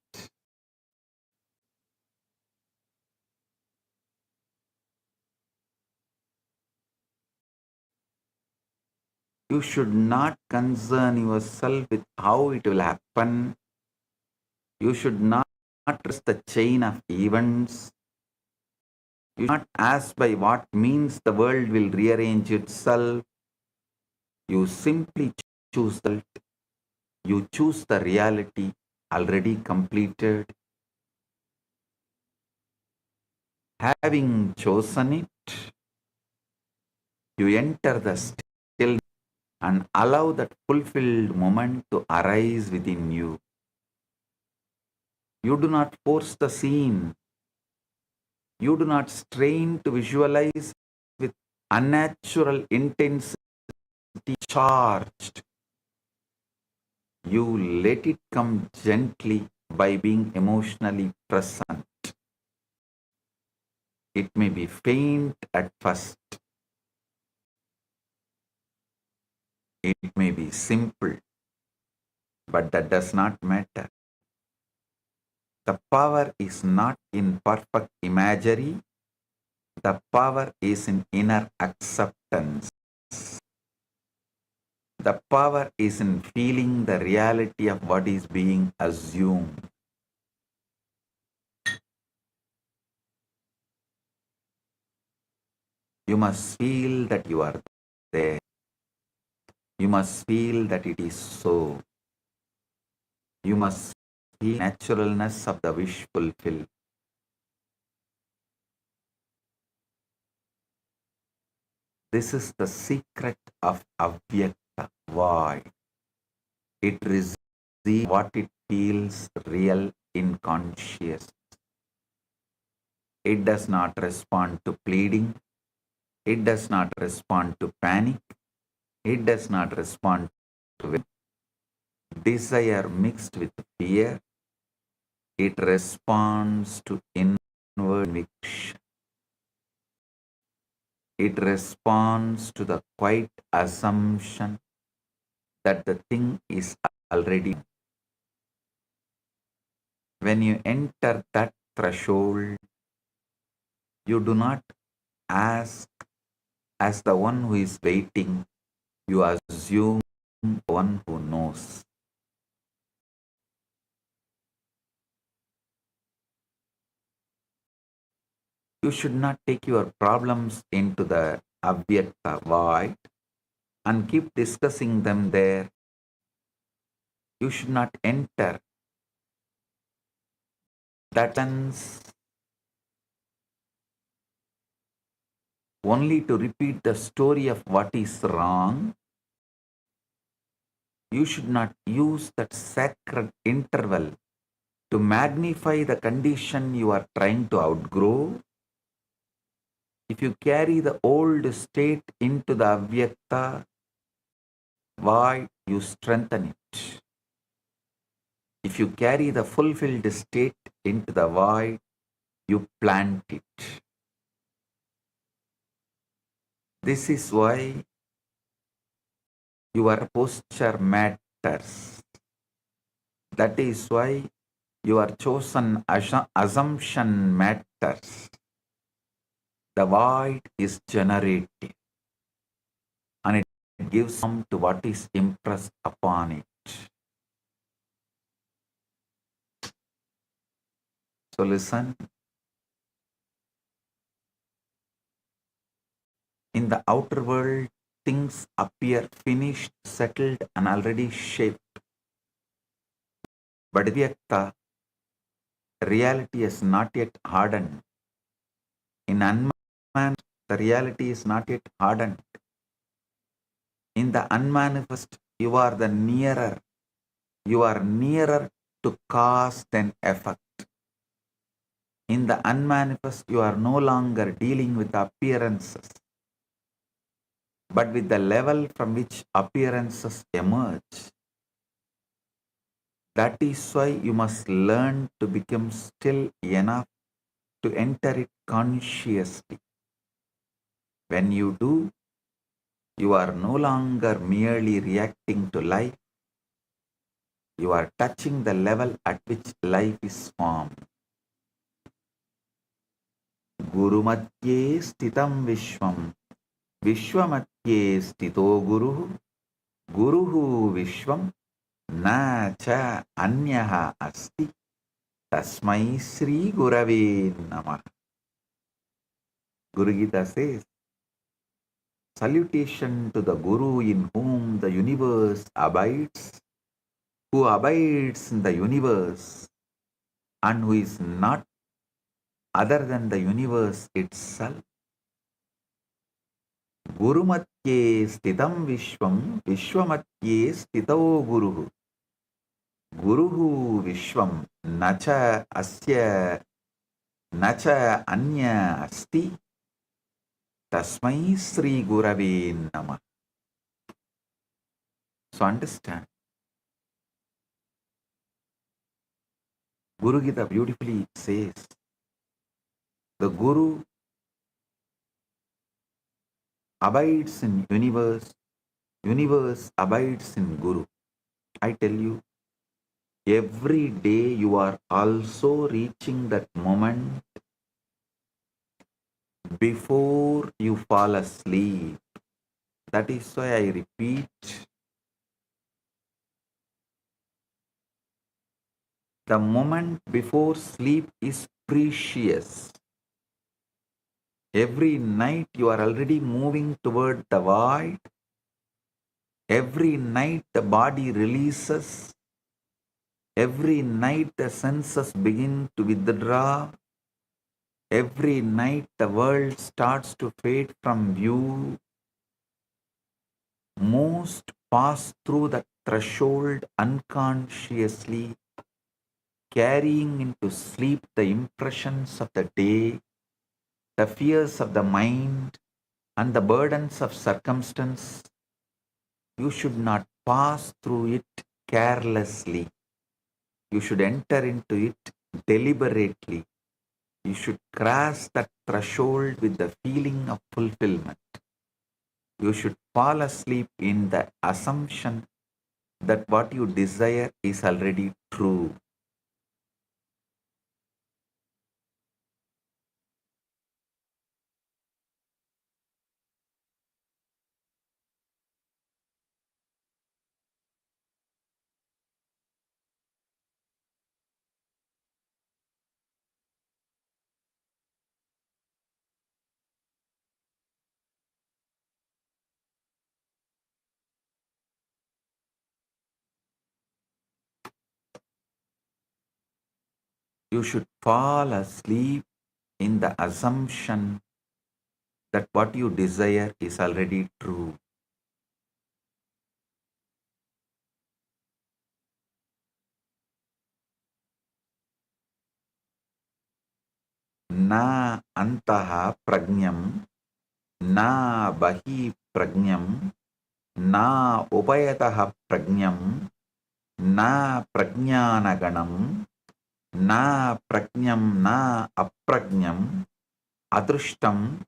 You should not concern yourself with how it will happen. You should not trust the chain of events. You should not ask by what means the world will rearrange itself. You simply choose the You choose the reality already completed. Having chosen it, you enter the stillness and allow that fulfilled moment to arise within you. You do not force the scene. You do not strain to visualize with unnatural intensity charged. You let it come gently by being emotionally present. It may be faint at first. It may be simple, but that does not matter. The power is not in perfect imagery. The power is in inner acceptance. The power is in feeling the reality of what is being assumed. You must feel that you are there. You must feel that it is so. You must feel naturalness of the wish fulfilled. This is the secret of Avyakta void. It receives what it feels real in consciousness. It does not respond to pleading. It does not respond to panic. It does not respond to desire mixed with fear. It responds to inward conviction. It responds to the quiet assumption that the thing is already. When you enter that threshold, you do not ask as the one who is waiting, you assume the one who knows. You should not take your problems into the Avyakta void and keep discussing them there. You should not enter that sense only to repeat the story of what is wrong. You should not use that sacred interval to magnify the condition you are trying to outgrow. If you carry the old state into the Avyakta void, you strengthen it. If you carry the fulfilled state into the void, you plant it. This is why your posture matters. That is why your chosen assumption matters. The void is generated and it gives form to what is impressed upon it. So listen. In the outer world, things appear finished, settled, and already shaped. But Vyakta, reality is not yet hardened. In unmanifest, the reality is not yet hardened. In the unmanifest, you are nearer to cause than effect. In the unmanifest, you are no longer dealing with appearances, but with the level from which appearances emerge. That is why you must learn to become still enough to enter it consciously. When you do, you are no longer merely reacting to life. You are touching the level at which life is formed. Guru Madhye Stitam Vishwam Vishwamadhye Stito Guruhu Guruhu Vishwam Na Cha Anyaha Asti Tasmai Sri Gurave Namah. Guru Gita says, salutation to the Guru in whom the universe abides, who abides in the universe, and who is not other than the universe itself. Guru Matye Stitam Vishwam Vishwamatye Stito Guruhu Guruhu Vishwam Nacha Asya Nacha Anya Asti Tasmai Sri Gurave Namah. So understand, Guru Gita beautifully says, the Guru abides in universe, universe abides in Guru. I tell you, every day you are also reaching that moment before you fall asleep. That is why I repeat, the moment before sleep is precious. Every night you are already moving toward the void. Every night the body releases. Every night the senses begin to withdraw. Every night the world starts to fade from view. Most pass through the threshold unconsciously, carrying into sleep the impressions of the day, the fears of the mind, and the burdens of circumstance. You should not pass through it carelessly. You should enter into it deliberately. You should cross that threshold with the feeling of fulfillment. You should fall asleep in the assumption that what you desire is already true. you should fall asleep in the assumption that what you desire is already true. Na antaha prajnam, na bahi prajnam, na upayataha prajnam, na prajnanaganam, na prajnam, na aprajnam, adrushtam,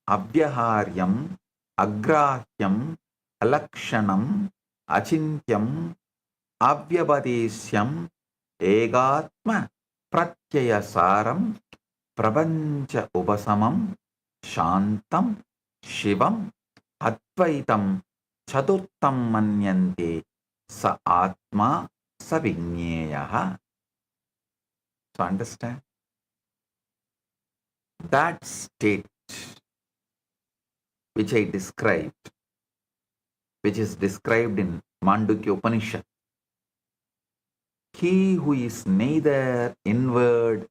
abhyaharyam, agrahyam, alakshanam, achintyam, avyavadesyam, egatma, pratyayasaram, prapancha upasamam, shantam, shivam, advaitam, chaturtam manyante, sa atma, sa vigneyaha. So understand? That state which I described, which is described in Mandukya Upanishad, he who is neither inward,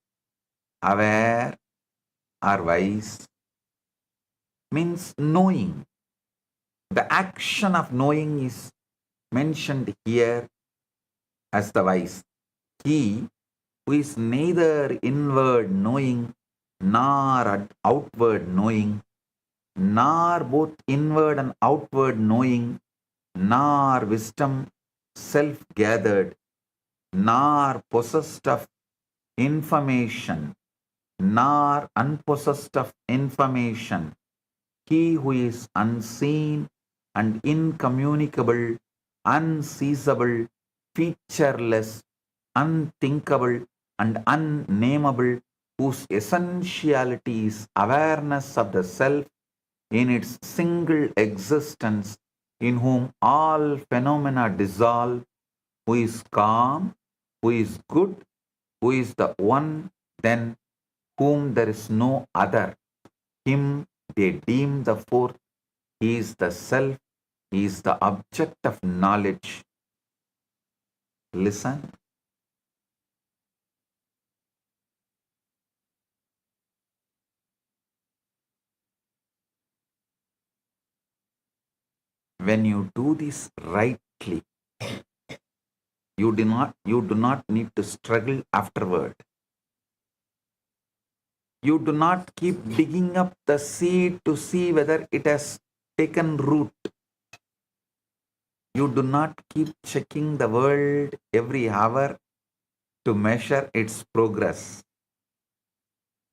aware, or wise, means knowing. The action of knowing is mentioned here as the wise. He who is neither inward knowing nor outward knowing, nor both inward and outward knowing, nor wisdom self-gathered, nor possessed of information, nor unpossessed of information, he who is unseen and incommunicable, unseizable, featureless, unthinkable, and unnameable, whose essentiality is awareness of the self in its single existence, in whom all phenomena dissolve, who is calm, who is good, who is the one, then whom there is no other. Him they deem the fourth. He is the self. He is the object of knowledge. Listen. When you do this rightly, you do not need to struggle afterward. You do not keep digging up the seed to see whether it has taken root. You do not keep checking the world every hour to measure its progress.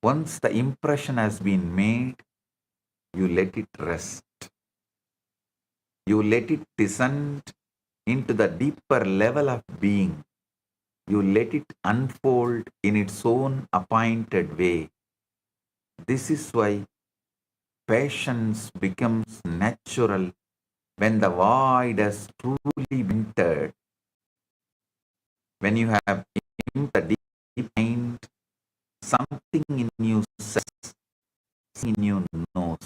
Once the impression has been made, you let it rest. You let it descend into the deeper level of being. You let it unfold in its own appointed way. This is why patience becomes natural when the void has truly been entered. When you have in the deep mind, something in you says, something in you knows.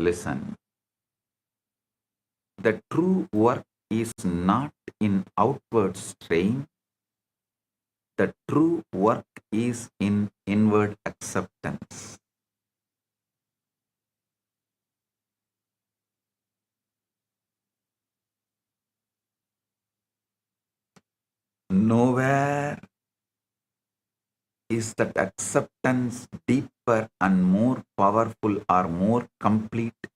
listen. The true work is not in outward strain. The true work is in inward acceptance. Nowhere is that acceptance deeper and more powerful or more complete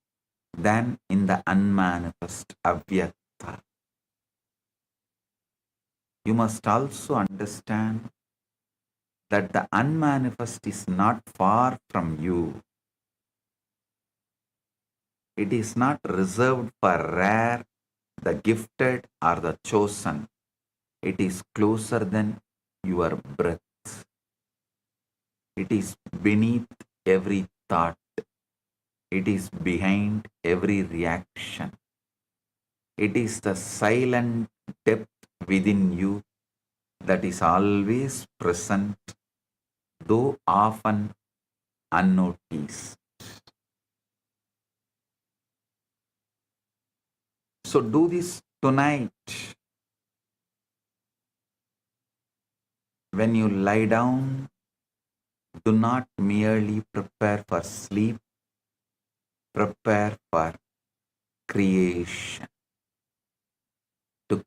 than in the unmanifest Avyakta. You must also understand that the unmanifest is not far from you. It is not reserved for rare, the gifted, or the chosen. It is closer than your breath. It is beneath every thought. It is behind every reaction. It is the silent depth within you that is always present, though often unnoticed. So do this tonight. When you lie down, do not merely prepare for sleep, prepare for creation, to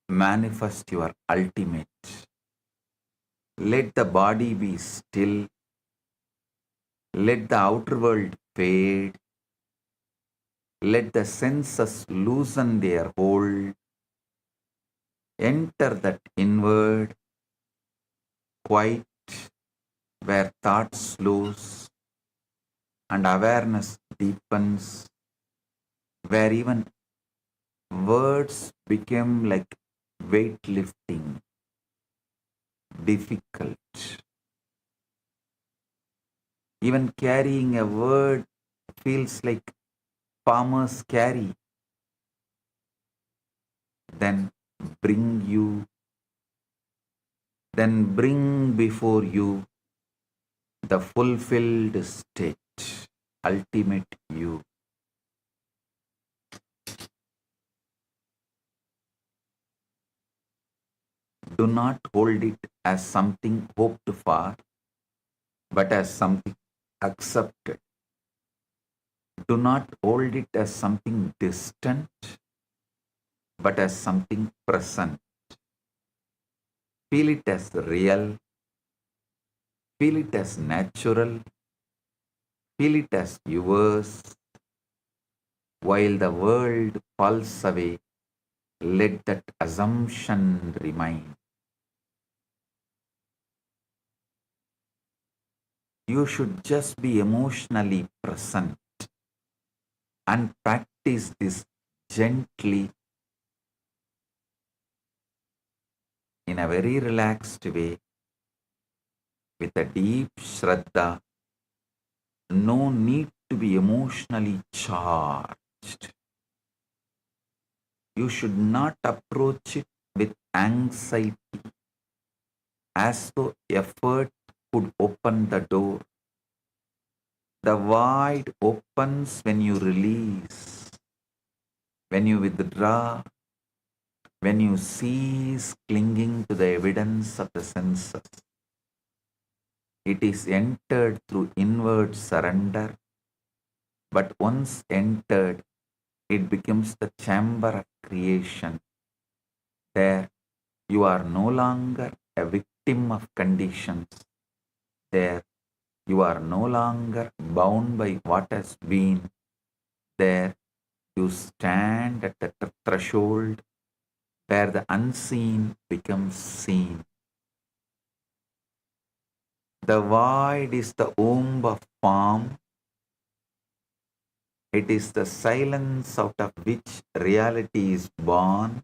manifest your ultimate. Let the body be still. Let the outer world fade. Let the senses loosen their hold. Enter that inward, quiet, where thought slows and awareness deepens, where even words become like weightlifting, difficult. Even carrying a word feels like farmers carry. Then bring before you the fulfilled state, ultimate you. Do not hold it as something hoped for, but as something accepted. Do not hold it as something distant, but as something present. Feel it as real. Feel it as natural. Feel it as yours. While the world falls away, let that assumption remain. You should just be emotionally present and practice this gently in a very relaxed way with a deep shraddha. No need to be emotionally charged. You should not approach it with anxiety as though effort could open the door. The void opens when you release, when you withdraw, when you cease clinging to the evidence of the senses. It is entered through inward surrender, but once entered, it becomes the chamber of creation. There, you are no longer a victim of conditions. There, you are no longer bound by what has been. There, you stand at the threshold where the unseen becomes seen. The void is the womb of form. It is the silence out of which reality is born.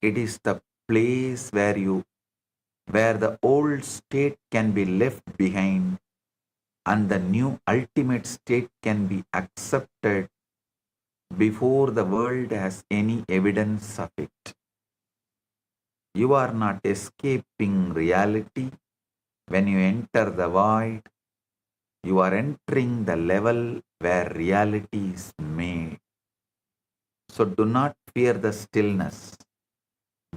It is the place where the old state can be left behind and the new ultimate state can be accepted before the world has any evidence of it. You are not escaping reality when you enter the void. You are entering the level where reality is made. So do not fear the stillness.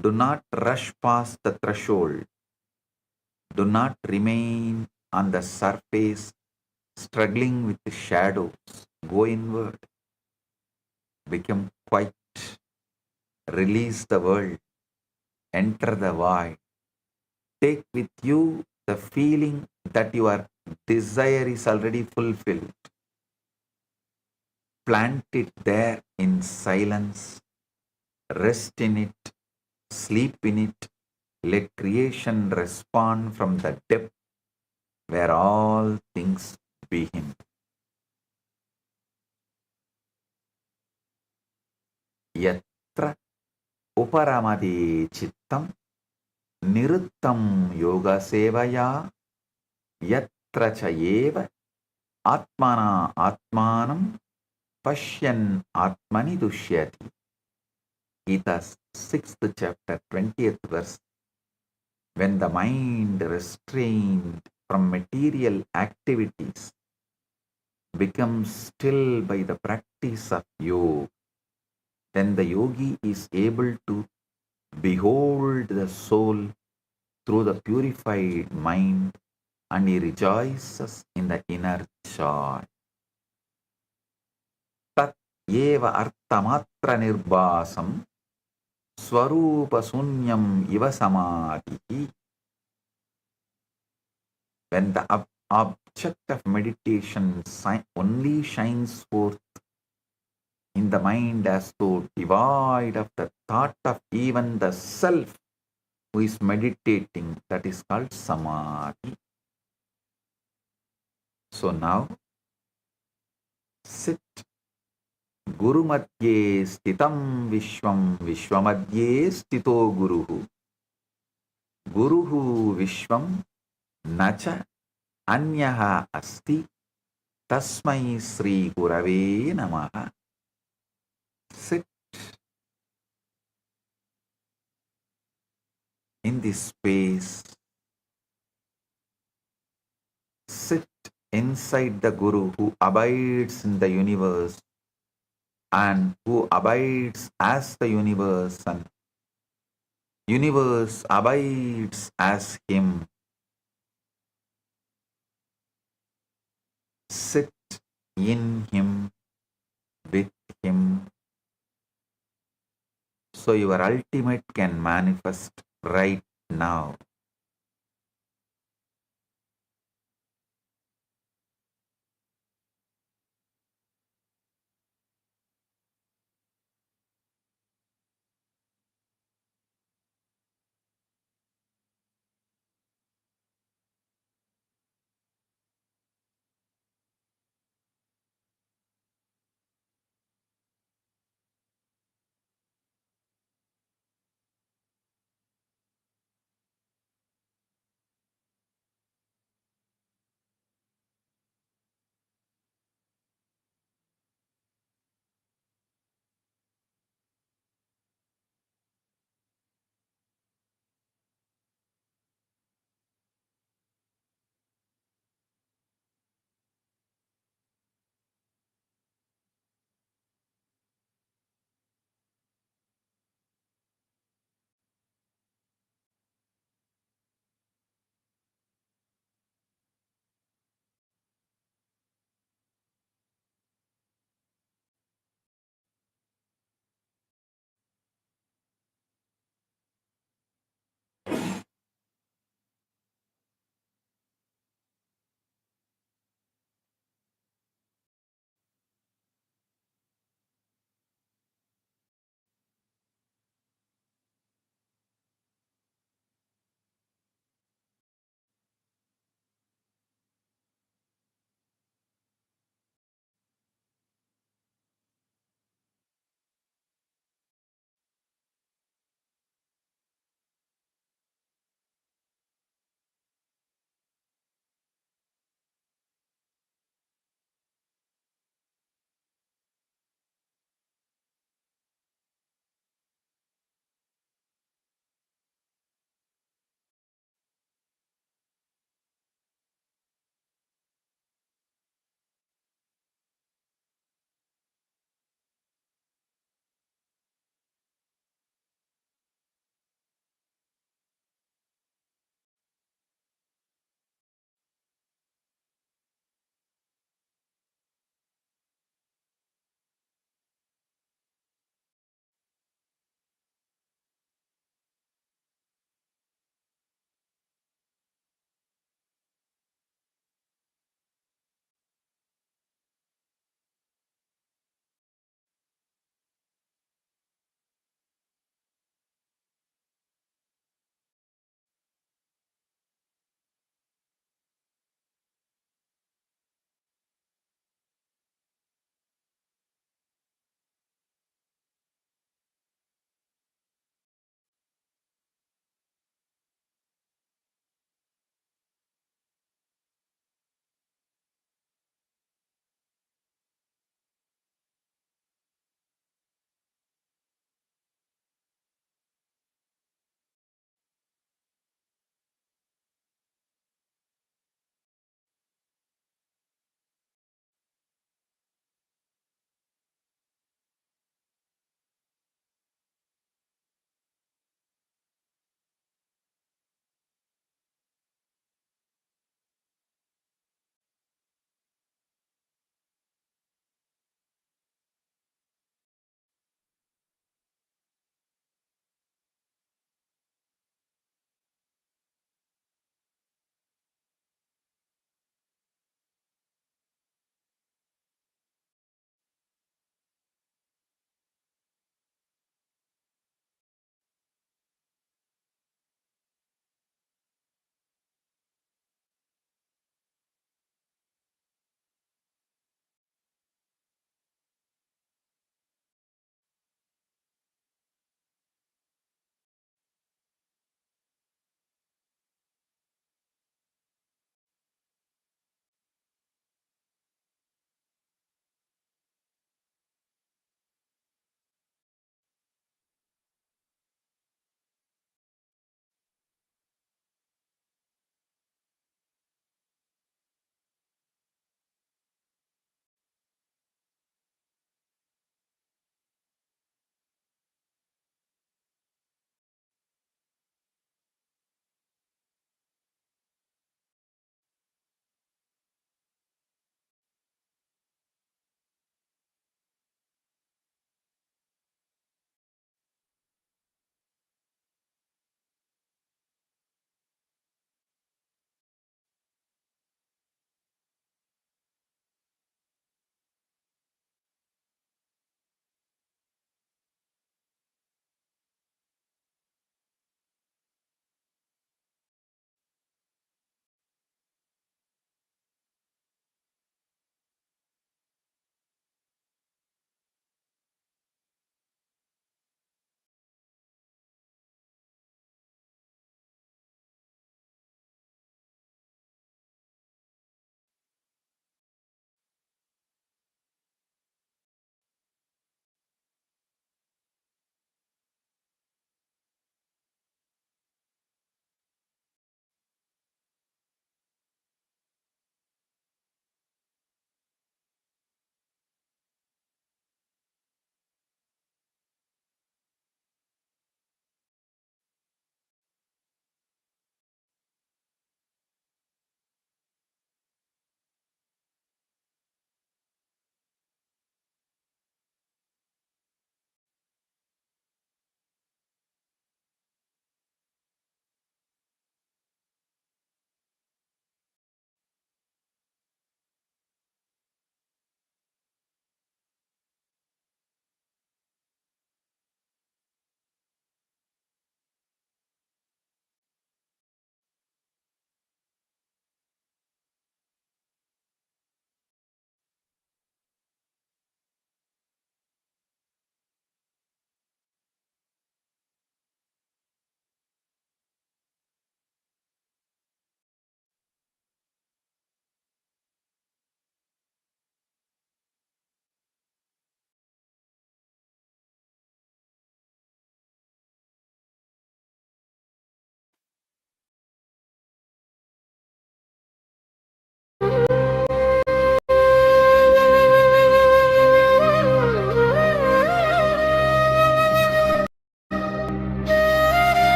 Do not rush past the threshold. Do not remain on the surface struggling with the shadows. Go inward. Become quiet. Release the world. Enter the void. Take with you the feeling that your desire is already fulfilled. Plant it there in silence. Rest in it. Sleep in it. Let creation respond from the depth where all things begin. Yatra uparamade chittam niruttam yoga sevaya yatra chayeva atmana atmanam pashyan atmani dushyati. Gita's 6th chapter, 20th verse. When the mind restrained from material activities becomes still by the practice of yoga, then the yogi is able to behold the soul through the purified mind and he rejoices in the inner joy. Tat eva artamatra nirbasam swarupa sunyam iva samadhi. When the object of meditation only shines forth in the mind as though devoid of the thought of even the self who is meditating, that is called samadhi. So now sit. Guru madhye stitam vishwam vishwamadhye stito guruhu. Guruhu vishwam nacha anyaha asti tasmai sri gurave namaha. Sit in this space. Sit inside the Guru who abides in the universe and who abides as the universe and universe abides as him. Sit in him, with him, so your ultimate can manifest right now.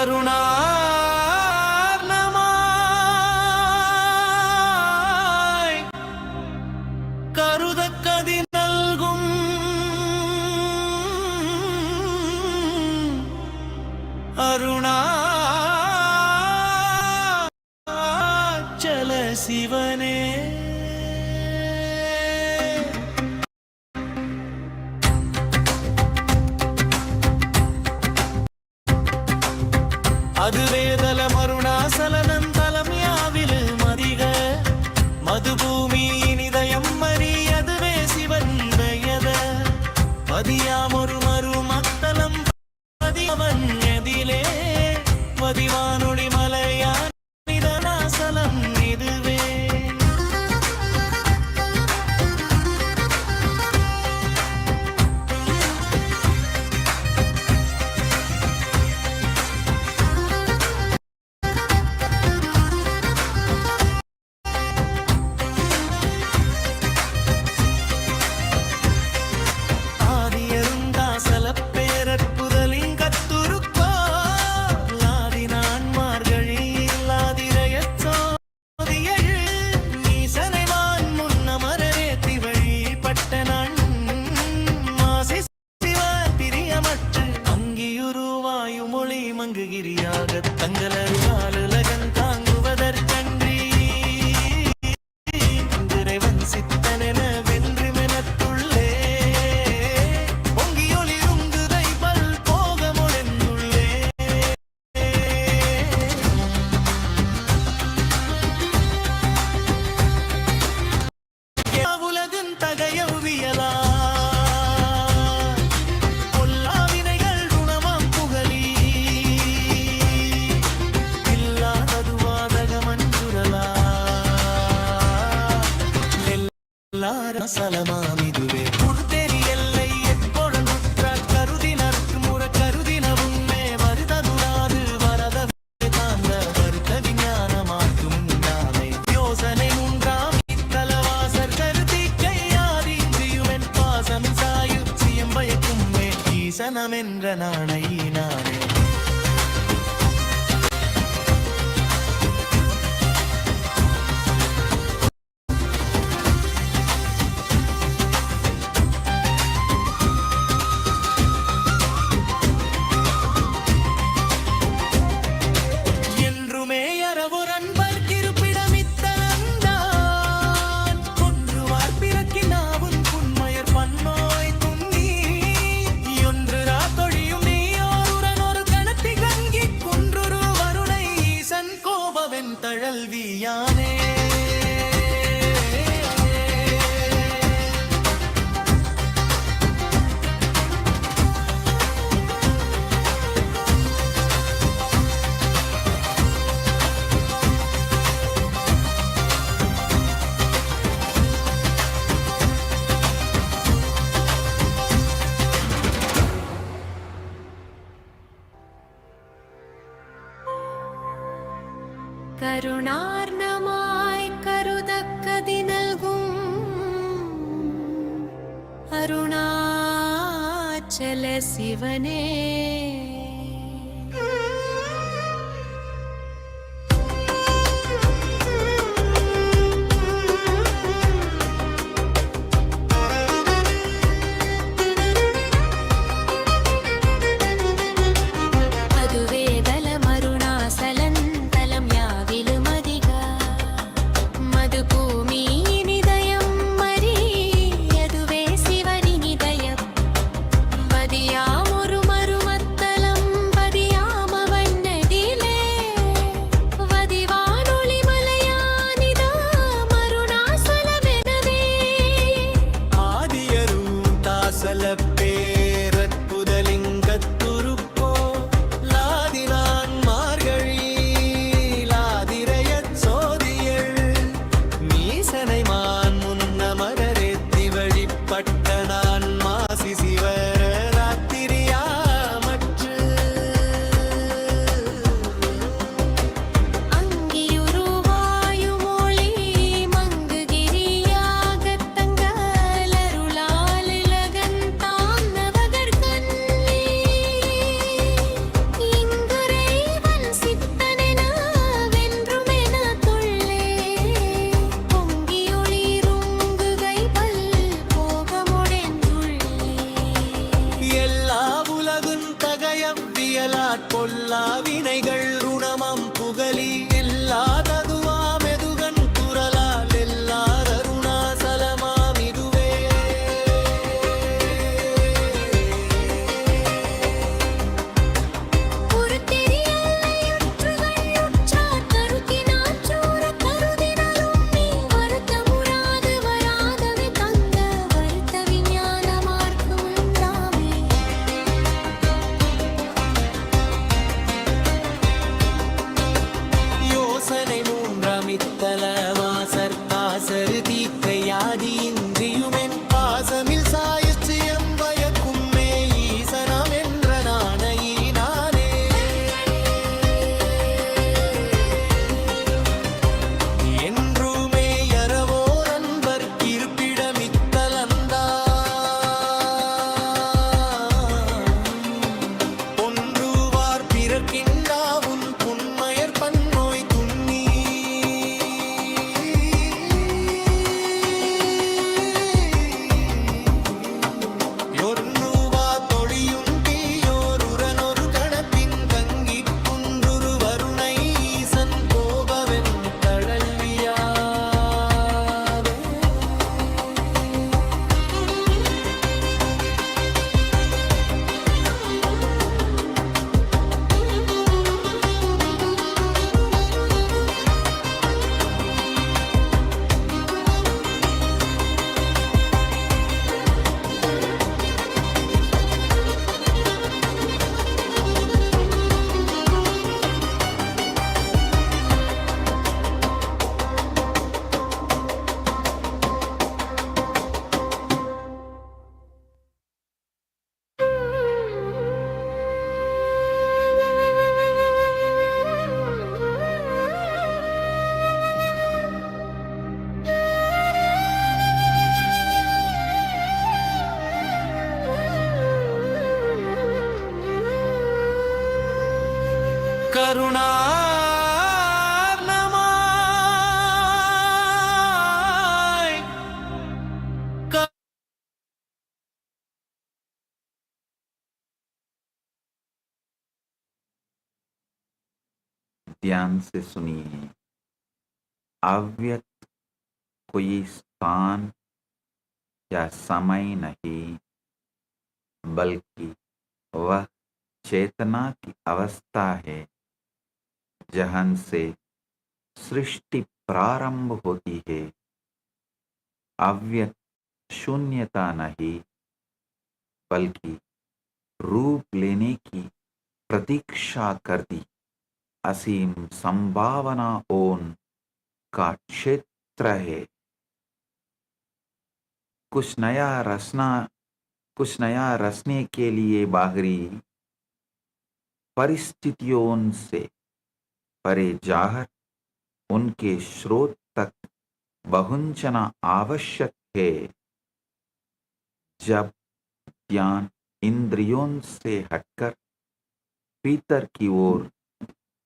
കരുണാർണമായി കരുതക്കതി നൽകും അരുണാചല ശിവനേ அதுவேதலமருணாசலனந்தலம் யாவிலு மதிக மதுபூமி இனிதயம் மறியதுவே சிவன் பெயத பதியாமொரு மறு மத்தலம் பதியவன் எதிலே பதிவானொளி மலையான் நிதனாசலம் இதுவே சலமாமிதுவே புர்தெரி எல்லை எப்பொழுதுற்ற கருதினர்க்கு முற கருதினவுமே வருததுராது வரத தாந்த வருத்த விஞ்ஞானமாக்கும் நாமே யோசனை உண்டாம் இத்தலவாசர் கருதி கையாதிந்தியுமென் பாசம் சாயு சியம் பயக்கும் மே ஈசனமென்ற நாணை நானே தழல்வியானே കരുണാർണമായി കരുതക്കതി നൽകും അരുണാചല ശിവനേ மதியாமொரு மருமத்தல करुणार्णमाय ध्यान से सुनिए, अव्यक्त कोई स्थान या समय नहीं, बल्कि वह चेतना की अवस्था है जहां से सृष्टि प्रारंभ होती है। अव्यक्त शून्यता नहीं, बल्कि रूप लेने की प्रतीक्षा करती असीम संभावना ओन का क्षेत्र है। कुछ नया रचने के लिए बाहरी परिस्थितियों से परे जाकर उनके स्रोत तक पहुंचना आवश्यक है। जब ध्यान इंद्रियों से हटकर भीतर की ओर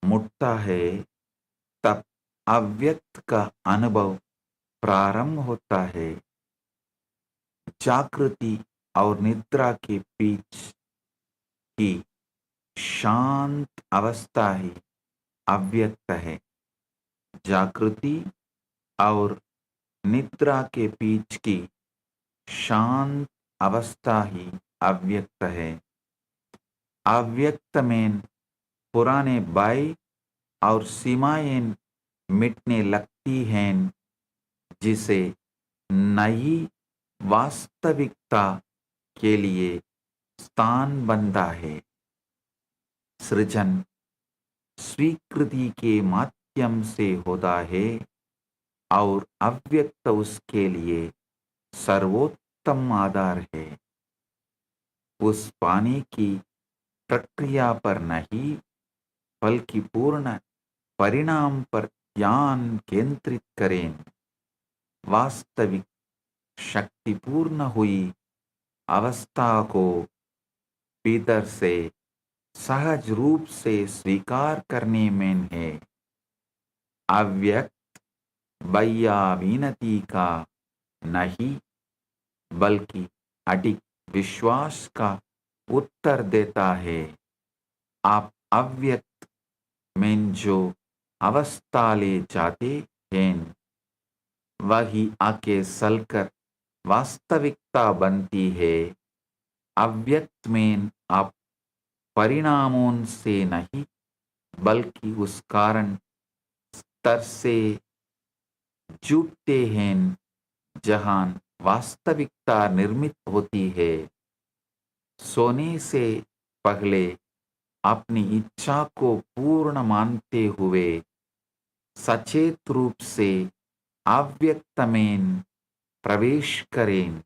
मुड़ता है, तब अव्यक्त का अनुभव प्रारंभ होता है। जागृति और निद्रा के बीच की शांत अवस्था ही अव्यक्त है। जागृति और निद्रा के बीच की शांत अवस्था ही अव्यक्त है। अव्यक्त में पुराने भय और सीमाएं मिटने लगती हैं, जिसे नई वास्तविकता के लिए स्थान बनता है। सृजन स्वीकृति के माध्यम से होता है और अव्यक्त उसके लिए सर्वोत्तम आधार है। उस पाने की प्रक्रिया पर नहीं, बल्कि पूर्ण परिणाम पर ध्यान केंद्रित करें। वास्तविक शक्तिपूर्ण हुई अवस्था को भीतर से सहज रूप से स्वीकार करने में है। अव्यक्त भैया विनती का नहीं, बल्कि अडिग विश्वास का उत्तर देता है। आप अव्यक्त में जो अवस्था ले जाते हैं, वही आके सलकर वास्तविकता बनती है। अव्यक्त में आप परिणामों से नहीं, बल्कि उस कारण स्तर से जुटते हैं जहां वास्तविकता निर्मित होती है। सोने से पहले अपनी इच्छा को पूर्ण मानते हुए सचेत रूप से अव्यक्त में प्रवेश करें।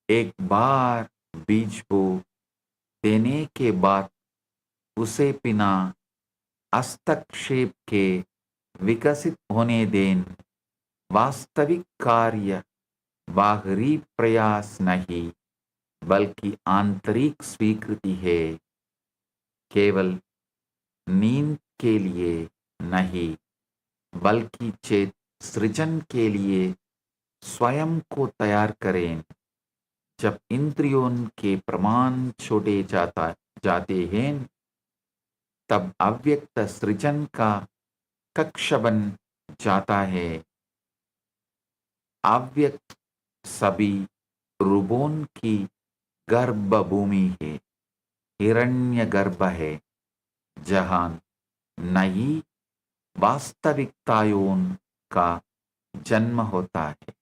एक बार बीज बो देने के बाद उसे बिना हस्तक्षेप के विकसित होने दें। वास्तविक कार्य बाहरी प्रयास नहीं, बल्कि आंतरिक स्वीकृति है। केवल नींद के लिए नहीं, बल्कि चेत सृजन के लिए स्वयं को तैयार करें। जब इंद्रियों के प्रमाण छोड़े जाते हैं, तब अव्यक्त सृजन का कक्ष बन जाता है। अव्यक्त सभी रूपों की गर्भ भूमि है, हिरण्य गर्भ है, जहां नई वास्तविकताओं का जन्म होता है।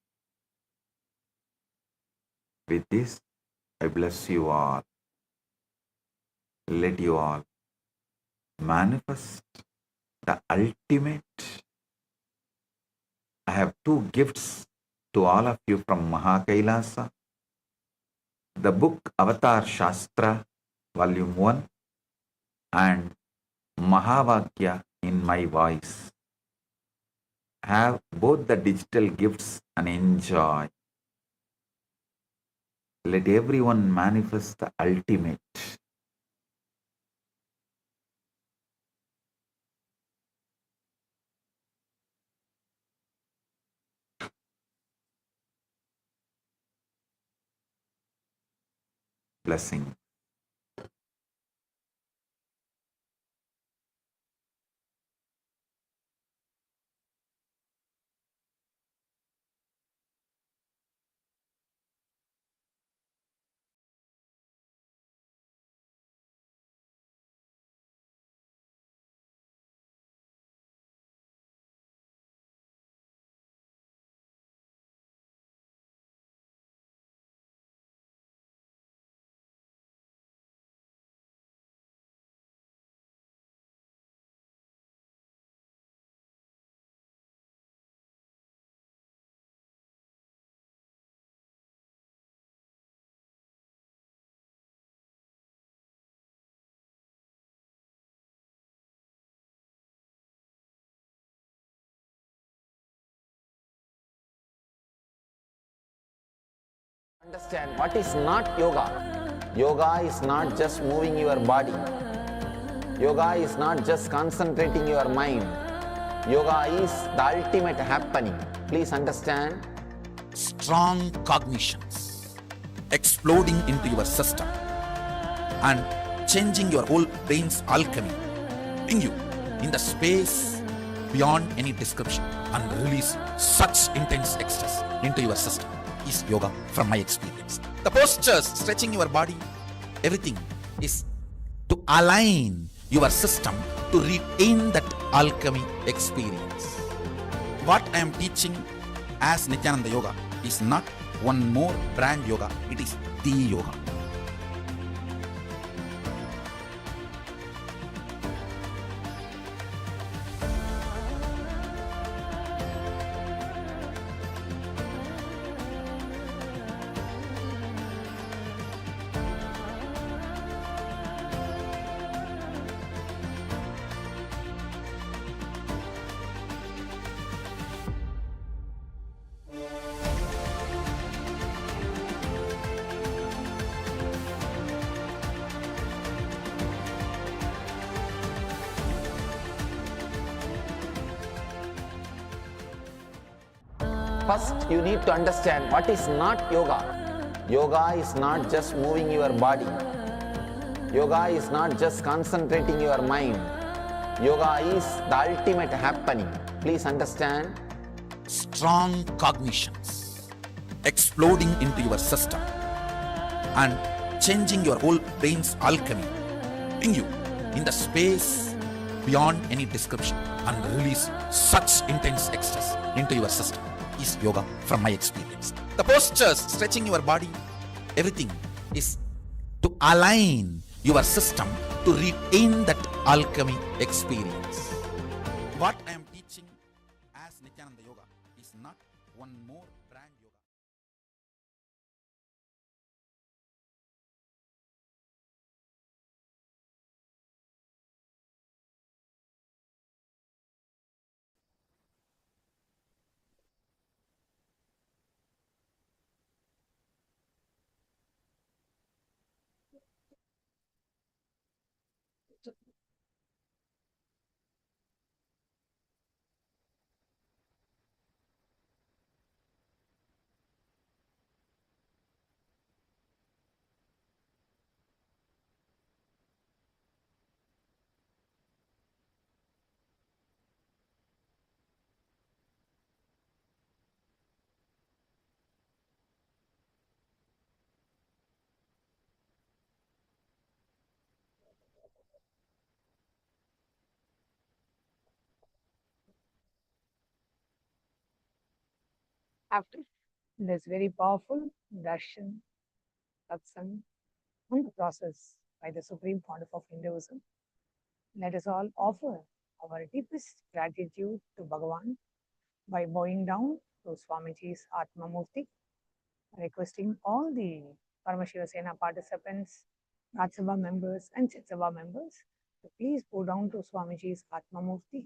With this, I bless you all. Let you all manifest the ultimate. I have two gifts to all of you from Mahakailasa. The book Avatar Shastra, Volume 1, and Mahavakya in my voice. Have both the digital gifts and enjoy. Let everyone manifest the ultimate. Blessing. Understand what is not yoga. Yoga is not just moving your body. Yoga is not just concentrating your mind. Yoga is the ultimate happening. Please understand. Strong cognitions exploding into your system and changing your whole brain's alchemy, putting you in the space beyond any description and release such intense ecstasy into your system is yoga from my experience. The postures, stretching your body, everything is to align your system to retain that alchemy experience. What I am teaching as Nithyananda Yoga is not one more brand yoga, it is the yoga. First, you need to understand what is not yoga. Yoga is not just moving your body. Yoga is not just concentrating your mind. Yoga is the ultimate happening. Please understand. Strong cognitions exploding into your system and changing your whole brain's alchemy, putting you in the space beyond any description and release such intense ecstasy into your system is yoga from my experience. The postures, stretching your body, everything is to align your system to retain that alchemy experience. What I am teaching as Nithyananda Yoga is not one more brand yoga. After this very powerful darshan satsang on the process by the Supreme Pontiff of Hinduism, let us all offer our deepest gratitude to Bhagavan by bowing down to Swamiji's Atma Murti, requesting all the Paramashiva Sena participants, Raj Sabha members and Chit Sabha members to please bow down to Swamiji's Atma Murti.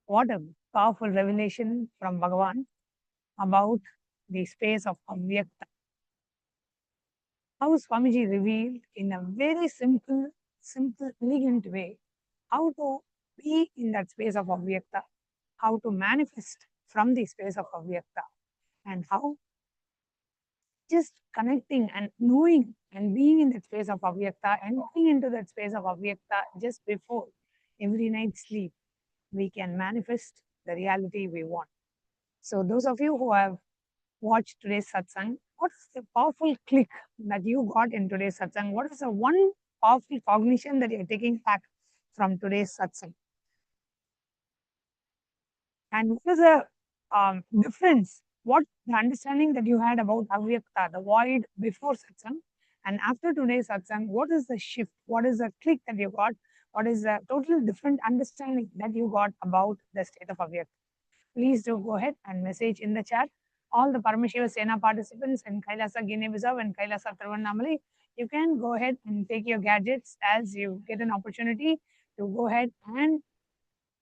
What a powerful revelation from Bhagavan about the space of Avyakta. How Swamiji revealed in a very simple, elegant way how to be in that space of Avyakta, how to manifest from the space of Avyakta, and how just connecting and knowing and being in that space of Avyakta, entering into that space of Avyakta just before every night's sleep, we can manifest the reality we want. So, those of you who have watched today's satsang, what is the powerful click that you got in today's satsang? What is the one powerful cognition that you're taking back from today's satsang? And what is the difference? What the understanding that you had about Avyakta, the void before satsang, and after today's satsang, what is the shift? What is the click that you got? What is the total different understanding that you got about the state of Avyakta? Please do go ahead and message in the chat. All the Paramashiva Sena participants in Kailasa Guinea-Bissau and Kailasa Tiruvannamalai, you can go ahead and take your gadgets as you get an opportunity to go ahead and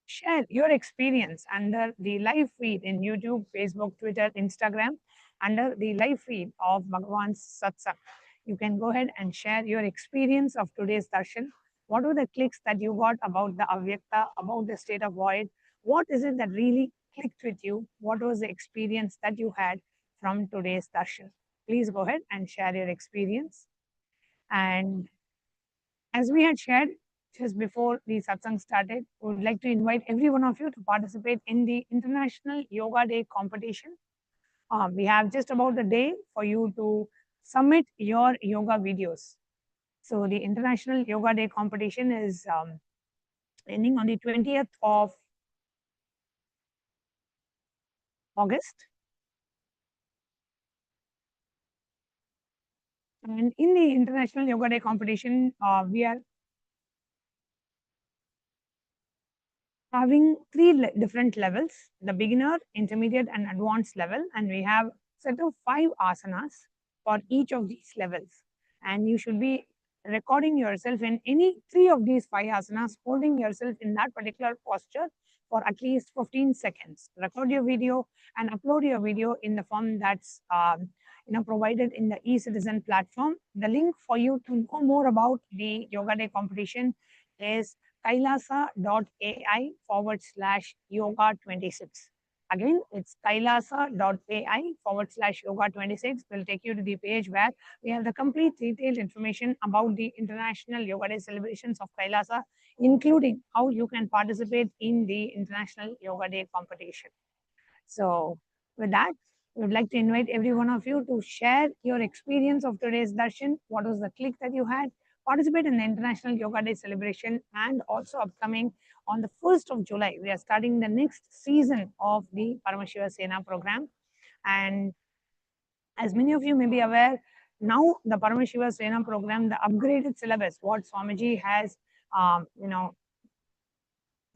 share your experience under the live feed in YouTube, Facebook, Twitter, Instagram, under the live feed of Bhagavan's Satsang. You can go ahead and share your experience of today's darshan. What were the clicks that you got about the Avyakta, about the state of void? What is it that really clicked with you? What was the experience that you had from today's darshan? Please go ahead and share your experience. And as we had shared just before the satsang started, we would like to invite every one of you to participate in the International Yoga Day competition. We have just about a day for you to submit your yoga videos. So the International Yoga Day competition is ending on the 20th of August. And in the International Yoga Day competition, we are having three different levels: the beginner, intermediate, and advanced level. And we have set of 5 asanas for each of these levels. And you should be recording yourself in any 3 of these 5 asanas, holding yourself in that particular posture for at least 15 seconds. Record your video and upload your video in the form that's provided in the e-citizen platform. The link for you to know more about the Yoga Day competition is kailasa.ai/yoga26. Again, it's kailasa.ai/yoga26 will take you to the page where we have the complete detailed information about the International Yoga Day celebrations of Kailasa, including how you can participate in the International Yoga Day competition. So with that, we would like to invite every one of you to share your experience of today's darshan. What was the click that you had? Participate in the International Yoga Day celebration, and also upcoming on the 1st of July, we are starting the next season of the Paramashiva Sena program. And as many of you may be aware, now the Paramashiva Sena program, the upgraded syllabus, what Swamiji has, upgraded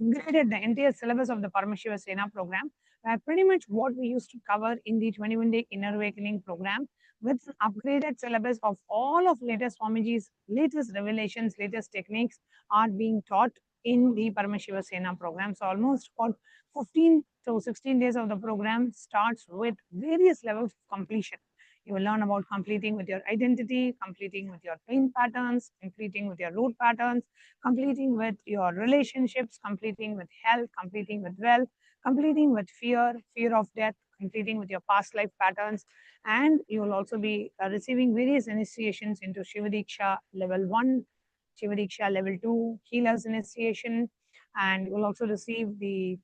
the entire syllabus of the Paramashiva Sena program, where pretty much what we used to cover in the 21-day Inner Awakening program, with an upgraded syllabus of all of latest Swamiji's latest revelations, latest techniques are being taught in the Paramashiva Sena program. So almost about 15 to 16 days of the program starts with various levels of completion. You will learn about completing with your identity, completing with your pain patterns, completing with your root patterns, completing with your relationships, completing with health, completing with wealth, completing with fear, fear of death, completing with your past life patterns. And you will also be receiving various initiations into Shivadiksha level 1, Shivadiksha level 2, Healer's initiation, and you will also receive the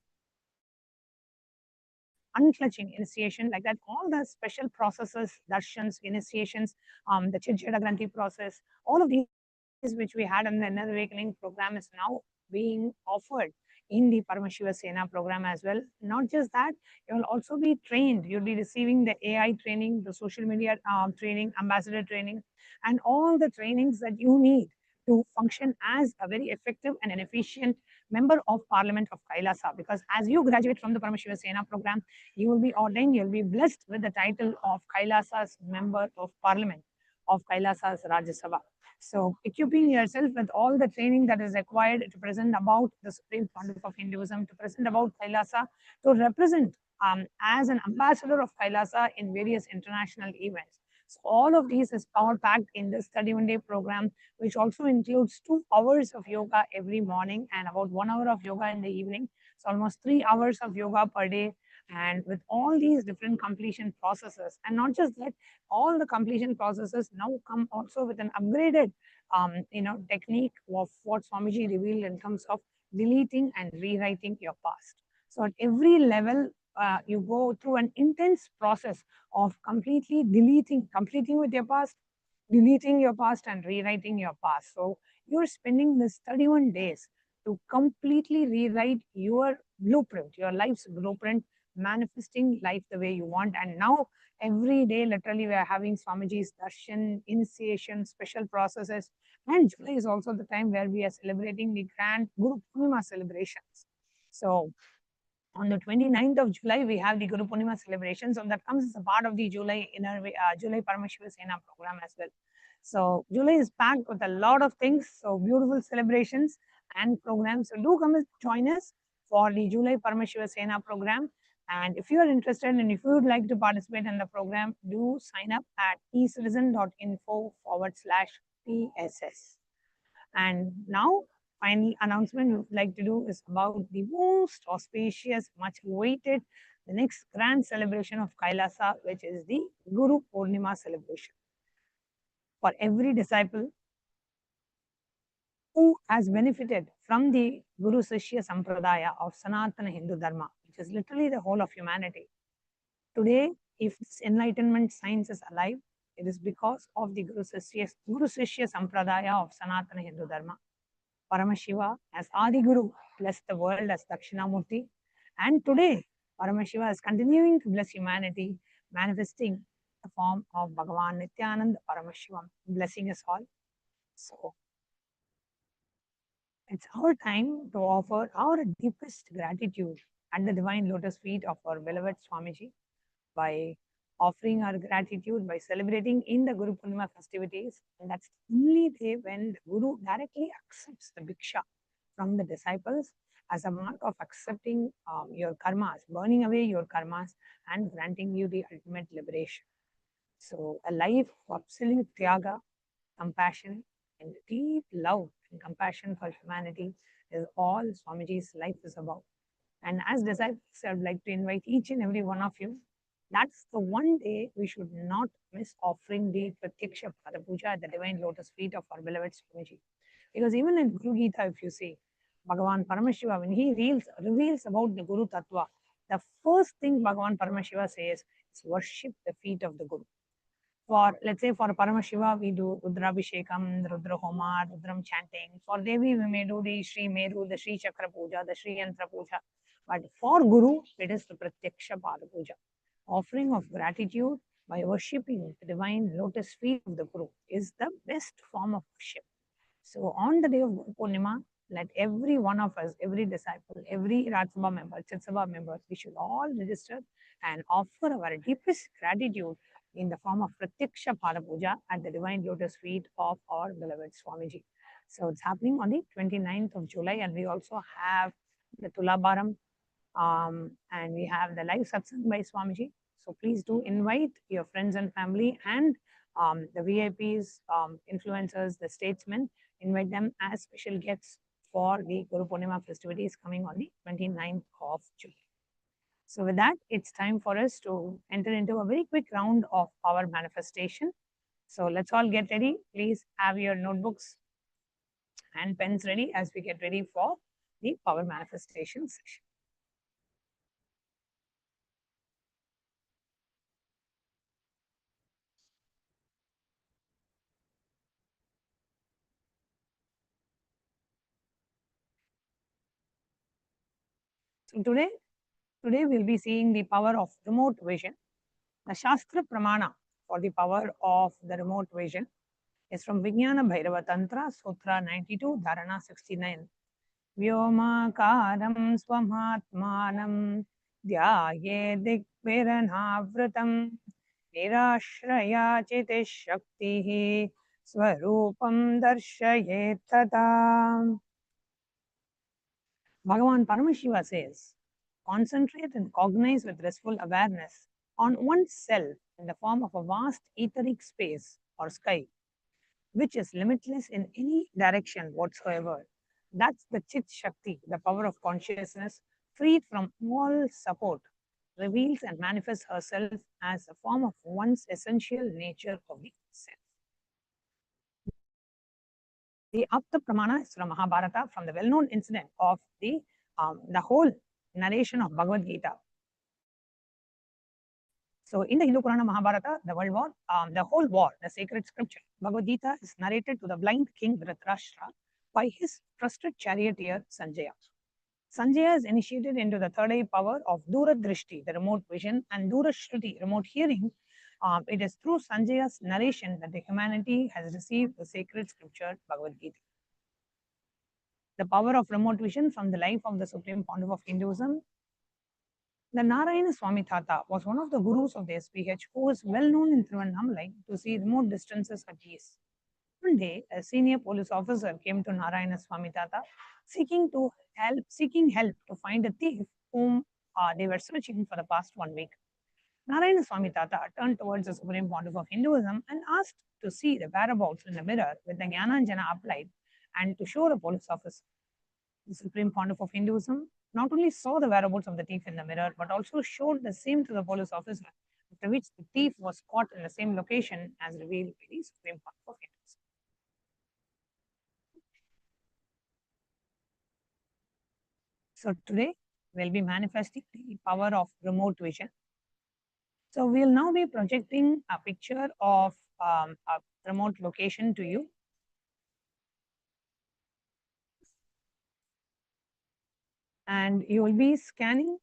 unclutching initiation, like that. All the special processes, darshans, initiations, the Chijjada Granthi process, all of these which we had in the Inner Awakening program is now being offered in the Paramashiva Sena program as well. Not just that, you will also be trained. You'll be receiving the AI training, the social media training, ambassador training, and all the trainings that you need to function as a very effective and an efficient member of Parliament of Kailasa. Because as you graduate from the Paramashiva Sena program, you will be ordained, you'll be blessed with the title of Kailasa's Member of Parliament. of Kailasa's Rajya So equipping yourself with all the training that is required to present about the Supreme Pontiff of Hinduism, to present about Kailasa, to represent as an ambassador of Kailasa in various international events. So all of these is power packed in this 31-day program, which also includes 2 hours of yoga every morning and about 1 hour of yoga in the evening. So almost 3 hours of yoga per day, and with all these different completion processes. And not just that, all the completion processes now come also with an upgraded technique of what Swamiji revealed in terms of deleting and rewriting your past. So at every level, you go through an intense process of completing with your past, deleting your past and rewriting your past. So you're spending this 31 days to completely rewrite your blueprint, your life's blueprint, manifesting life the way you want. And now every day, literally, we are having Swamiji's darshan, initiation, special processes. And July is also the time where we are celebrating the grand Guru Purnima celebrations. So on the 29th of July, we have the Guru Purnima celebration. So that comes as a part of the July July Paramashivam program as well. So July is packed with a lot of things. So beautiful celebrations and programs. So do come and join us for the July Paramashivam program. And if you are interested and if you would like to participate in the program, do sign up at ecitizen.info/PSS. And now, final announcement we would like to do is about the most auspicious, much awaited, the next grand celebration of Kailasa, which is the Guru Purnima celebration. For every disciple who has benefited from the Guru Sishya Sampradaya of Sanatana Hindu Dharma, which is literally the whole of humanity. Today, if this enlightenment science is alive, it is because of the Guru Sishya Sampradaya of Sanatana Hindu Dharma. Paramashiva as Adi Guru blessed the world as Dakshinamurti. And today, Paramashiva is continuing to bless humanity, manifesting the form of Bhagavan Nithyananda Paramashivam, blessing us all. So, it's our time to offer our deepest gratitude at the divine lotus feet of our beloved Swamiji by offering our gratitude by celebrating in the Guru Purnima festivities. And that's the only day when the Guru directly accepts the Bhiksha from the disciples as a mark of accepting your karmas, burning away your karmas and granting you the ultimate liberation. So a life of absolute tyaga, compassion, and deep love and compassion for humanity is all Swamiji's life is about. And as disciples, I would like to invite each and every one of you. That's the one day we should not miss offering the Pratyaksha Pada Puja at the divine lotus feet of our beloved Swamiji. Because even in Guru Gita, if you see, Bhagavan Paramashiva, when he reveals about the Guru Tattva, the first thing Bhagavan Paramashiva says is worship the feet of the Guru. For, let's say, for Paramashiva, we do Rudrabhishekam, Rudra Homa, Rudram chanting. For Devi, we may do the Sri Meru, the Sri Chakra Puja, the Sri Yantra Puja. But for Guru, it is the Pratyaksha Pada Puja. Offering of gratitude by worshipping the divine lotus feet of the Guru is the best form of worship. So on the day of Guru Purnima, let every one of us, every disciple, every Rajya member, Chitsabha member, we should all register and offer our deepest gratitude in the form of Pratyaksha Pada Puja at the divine lotus feet of our beloved Swamiji. So it's happening on the 29th of July, and we also have the Tulabharam and we have the live satsang by Swamiji. So please do invite your friends and family and the VIPs, influencers, the statesmen, invite them as special guests for the Guru Purnima festivities coming on the 29th of July. So with that, it's time for us to enter into a very quick round of power manifestation. So let's all get ready. Please have your notebooks and pens ready as we get ready for the power manifestation session. So today we'll be seeing the power of remote vision. The Shastra Pramana for the power of the remote vision is from Vijnana Bhairava Tantra, Sutra 92, Dharana 69. Vyomakaram Swamatmanam Dhyaye Dikviranavratam निराश्रयाचिति शक्तिः स्वरूपं दर्शयेत् तदा. Bhagavan Paramashiva says, concentrate and cognize with restful awareness on oneself in the form of a vast etheric space or sky, which is limitless in any direction whatsoever. That's the Chit Shakti, the power of consciousness, freed from all support, reveals and manifests herself as a form of one's essential nature of the self. The Apta Pramana is from Mahabharata, from the well-known incident of the whole narration of Bhagavad Gita. So, in the Hindu Purana Mahabharata, the world war, the whole war, the sacred scripture, Bhagavad Gita is narrated to the blind king Dhritarashtra by his trusted charioteer Sanjaya. Sanjaya is initiated into the third eye power of Duradrishti, the remote vision, and Durashruti, remote hearing. It is through Sanjaya's narration that the humanity has received the sacred scripture Bhagavad Gita. The power of remote vision from the life of the Supreme Pontiff of Hinduism. The Narayana Swami Tata was one of the gurus of the SPH who was well known in Thiruvannamalai to see remote distances at ease. One day, a senior police officer came to Narayana Swami Tata seeking help to find a thief whom they were searching for the past 1 week. Narayana Swami Tata turned towards the Supreme Pontiff of Hinduism and asked to see the whereabouts in the mirror with the Jnananjana applied and to show the police officer. The Supreme Pontiff of Hinduism not only saw the whereabouts of the thief in the mirror, but also showed the same to the police officer, after which the thief was caught in the same location as revealed by the Supreme Pontiff of Hinduism. So today, we'll be manifesting the power of remote vision. So we'll now be projecting a picture of a remote location to you. And you will be scanning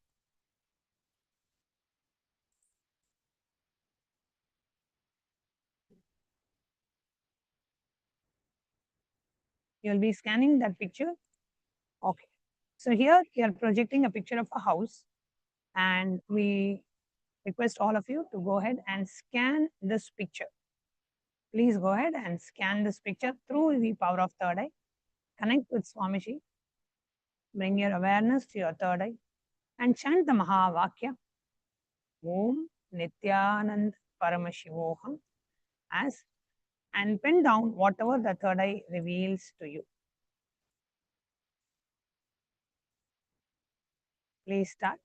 that picture. Okay. So here we are projecting a picture of a house, and we request all of you to go ahead and scan this picture. Please go ahead and scan this picture through the power of third eye. Connect with Swamiji. Bring your awareness to your third eye and chant the Mahavakya. Om Nithyananda Paramashivoham as, and pen down whatever the third eye reveals to you. Please start.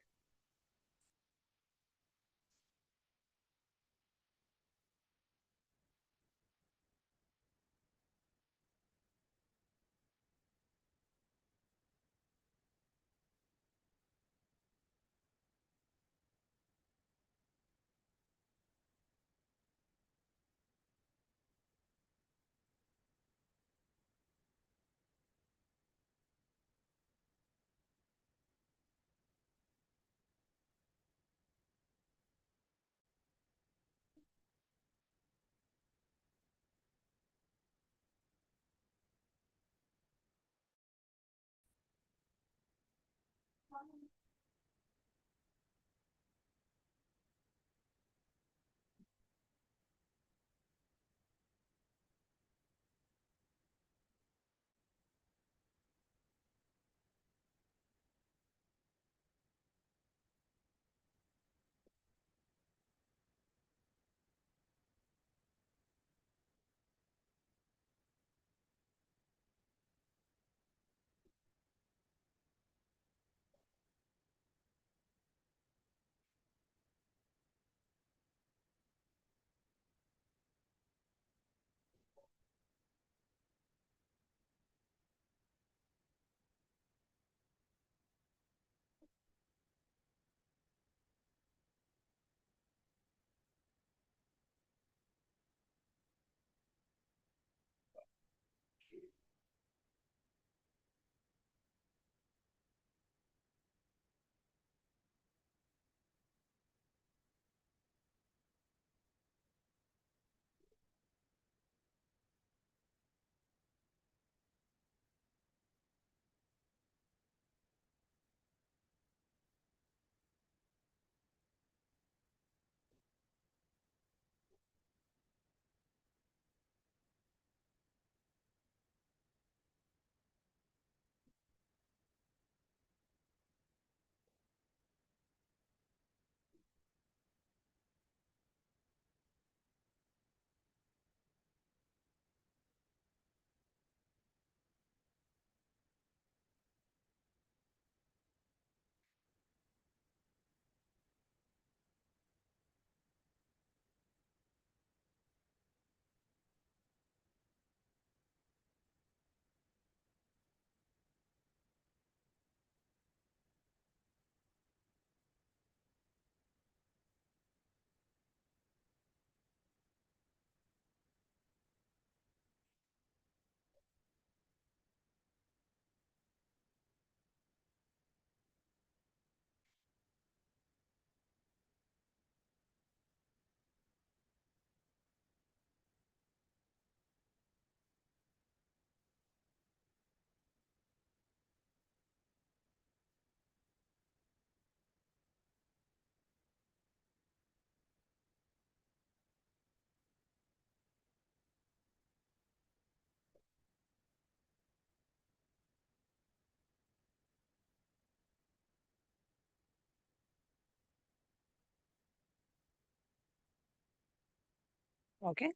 Okay.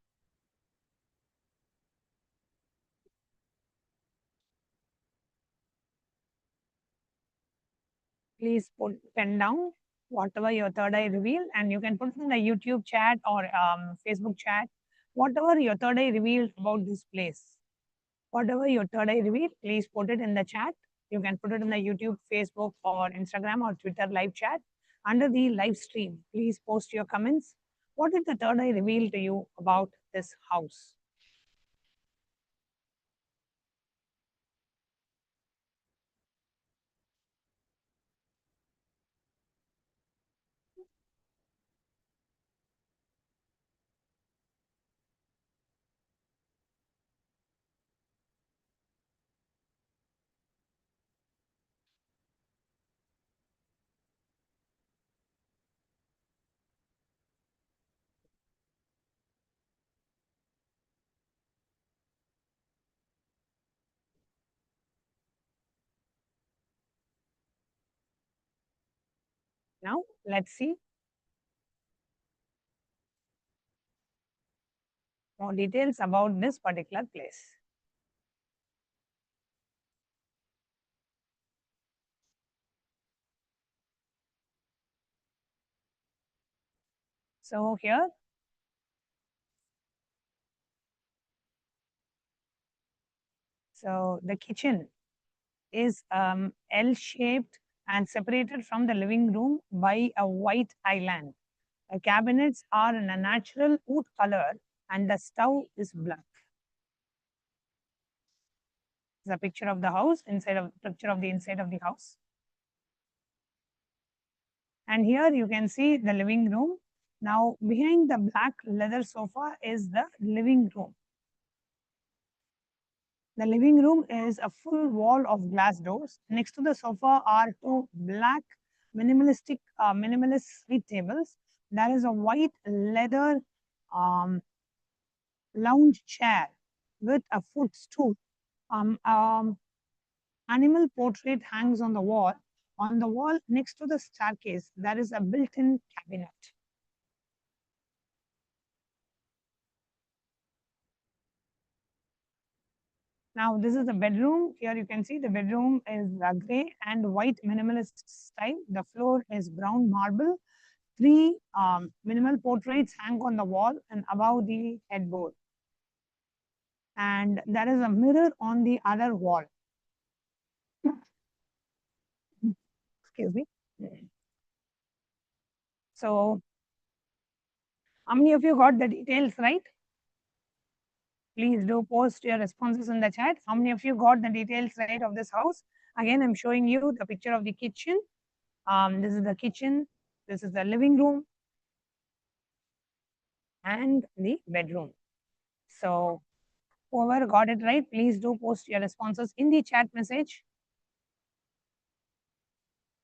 Please put pen down whatever your third eye revealed, and you can put it in the YouTube chat or Facebook chat, whatever your third eye revealed about this place. Whatever your third eye revealed, please put it in the chat. You can put it in the YouTube, Facebook, or Instagram or Twitter live chat. Under the live stream, please post your comments. What did the third eye reveal to you about this house? Now, let's see more details about this particular place. So here, so the kitchen is L-shaped and separated from the living room by a white island. The cabinets are in a natural wood color and the stove is black. It's a picture of the house, picture of the inside of the house. And here you can see the living room. Now behind the black leather sofa is the living room. The living room is a full wall of glass doors. Next to the sofa are two black minimalist sweet tables. There is a white leather lounge chair with a footstool. Animal portrait hangs on the wall. On the wall next to the staircase, there is a built-in cabinet. Now, this is the bedroom. Here you can see the bedroom is gray and white minimalist style. The floor is brown marble. Three minimal portraits hang on the wall and above the headboard. And there is a mirror on the other wall. Excuse me. So, how many of you got the details right? Please do post your responses in the chat. How many of you got the details right of this house? Again, I'm showing you the picture of the kitchen. This is the kitchen. This is the living room and the bedroom. So whoever got it right, please do post your responses in the chat message.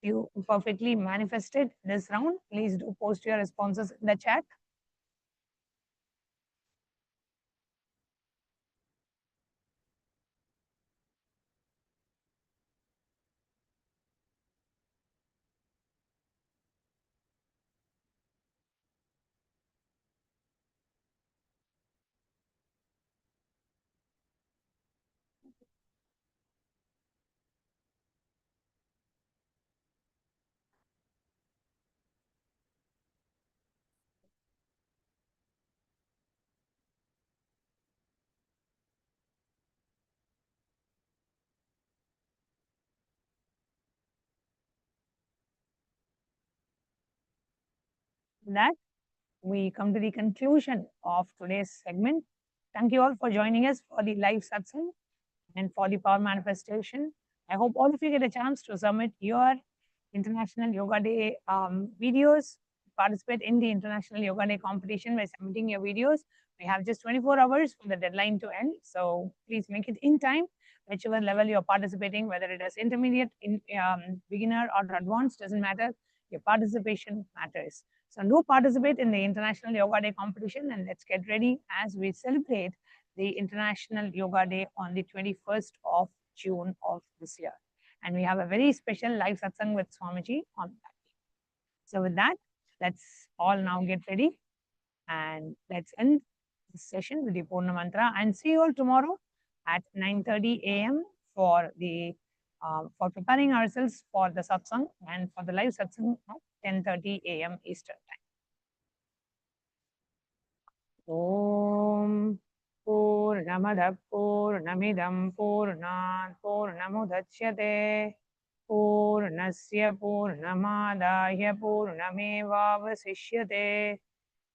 You perfectly manifested this round. Please do post your responses in the chat. That we come to the conclusion of today's segment. Thank you all for joining us for the live satsang and for the power manifestation. I hope all of you get a chance to submit your International Yoga Day videos, participate in the International Yoga Day competition by submitting your videos. We have just 24 hours for the deadline to end. So please make it in time, whichever level you're participating, whether it is intermediate, beginner or advanced, doesn't matter. Your participation matters. So do participate in the International Yoga Day competition and let's get ready as we celebrate the International Yoga Day on the 21st of June of this year. And we have a very special live satsang with Swamiji on that day. So with that, let's all now get ready and let's end this session with the Purna Mantra, and see you all tomorrow at 9:30 a.m. for the for preparing ourselves for the satsang and for the live satsang at 10:30 a.m. Eastern Time. Om Purnamada Purnamidam Purnat Purnamudachyate Purnasya Purnamadaya Purnamevavasishyate.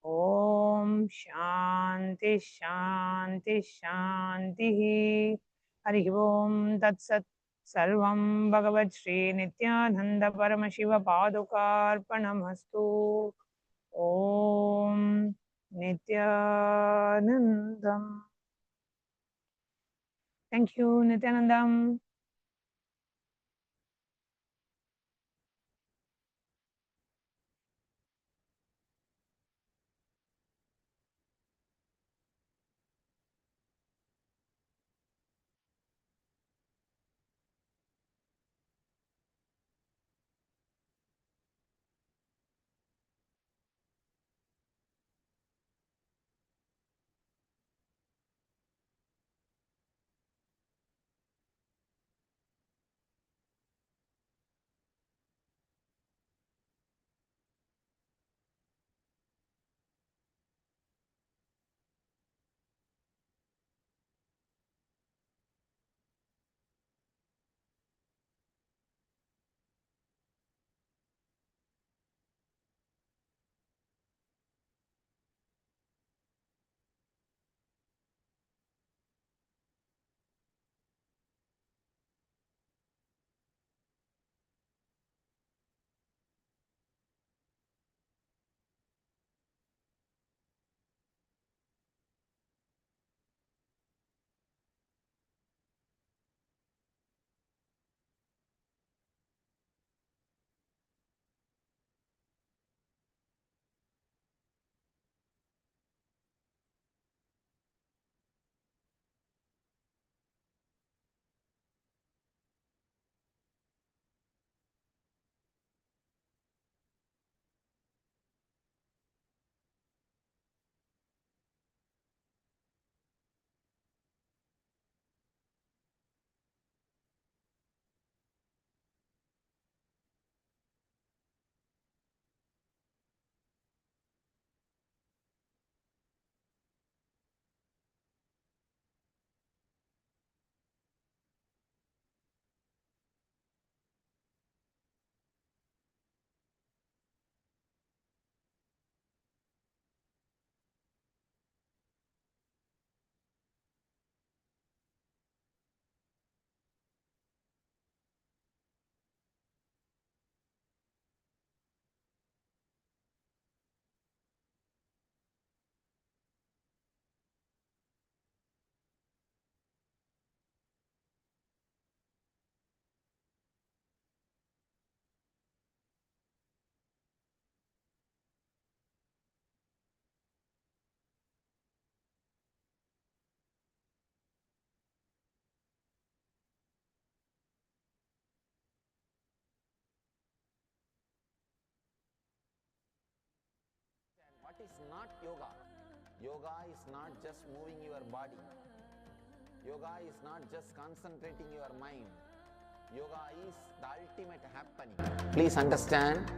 Om Shanti Shanti Shanti. Hari Om Tat Sat. Sarvam Bhagavat Shri Nithyananda Paramashiva Padukarpanamastu. Om Nithyanandam. Thank you, Nithyanandam. What is not yoga? Yoga is not just moving your body. Yoga is not just concentrating your mind. Yoga is the ultimate happening. Please understand.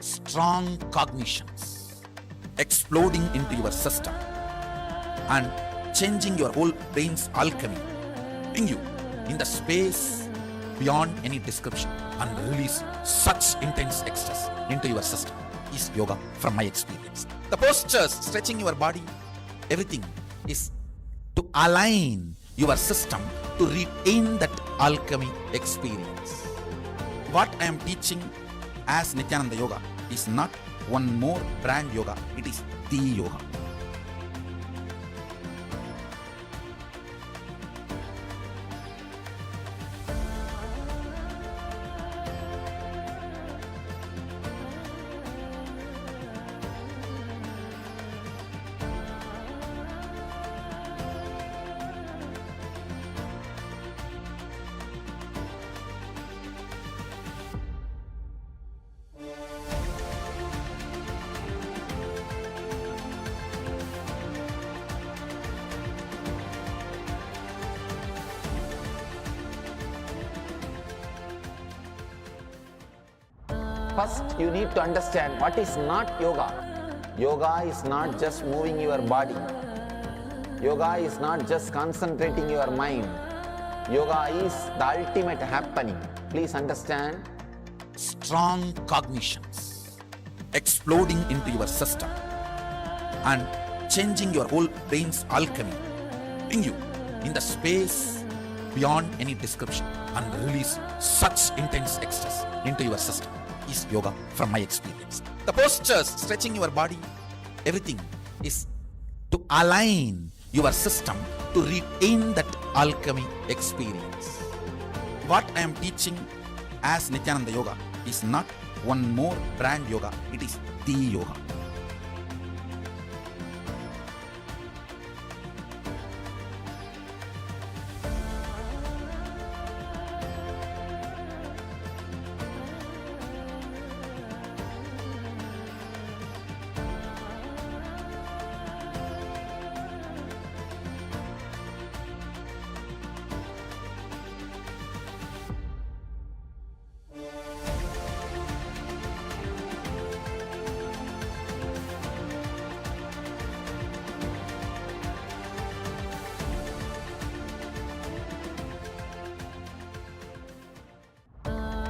Strong cognitions exploding into your system and changing your whole brain's alchemy, putting you in the space beyond any description and release such intense ecstasy into your system is yoga from my experience. The postures, stretching your body, everything is to align your system to retain that alchemy experience. What I am teaching as Nithyananda Yoga is not one more brand yoga, it is the yoga. First, you need to understand what is not yoga. Yoga is not just moving your body. Yoga is not just concentrating your mind. Yoga is the ultimate happening. Please understand. Strong cognitions exploding into your system and changing your whole brain's alchemy, putting you in the space beyond any description and release such intense ecstasy into your system is yoga from my experience. The postures, stretching your body, everything is to align your system to retain that alchemy experience. What I am teaching as Nithyananda Yoga is not one more brand yoga, it is the yoga.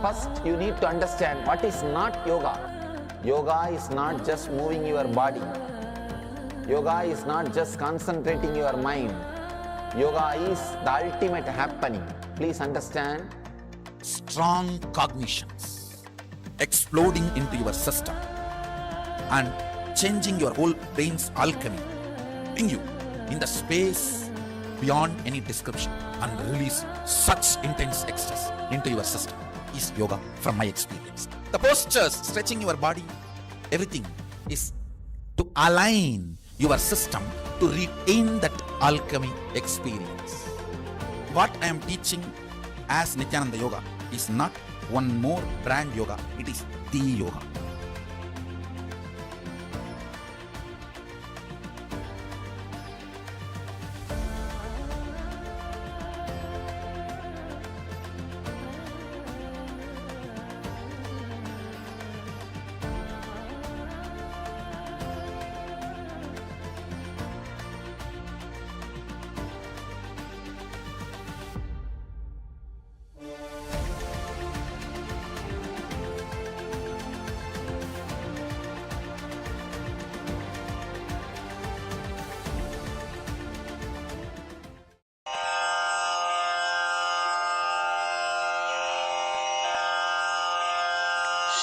First, you need to understand what is not yoga. Yoga is not just moving your body. Yoga is not just concentrating your mind. Yoga is the ultimate happening. Please understand. Strong cognitions exploding into your system and changing your whole brain's alchemy, putting you in the space beyond any description and release such intense ecstasy into your system is yoga from my experience. The postures, stretching your body, everything is to align your system to retain that alchemy experience. What I am teaching as Nithyananda Yoga is not one more brand yoga, it is the yoga.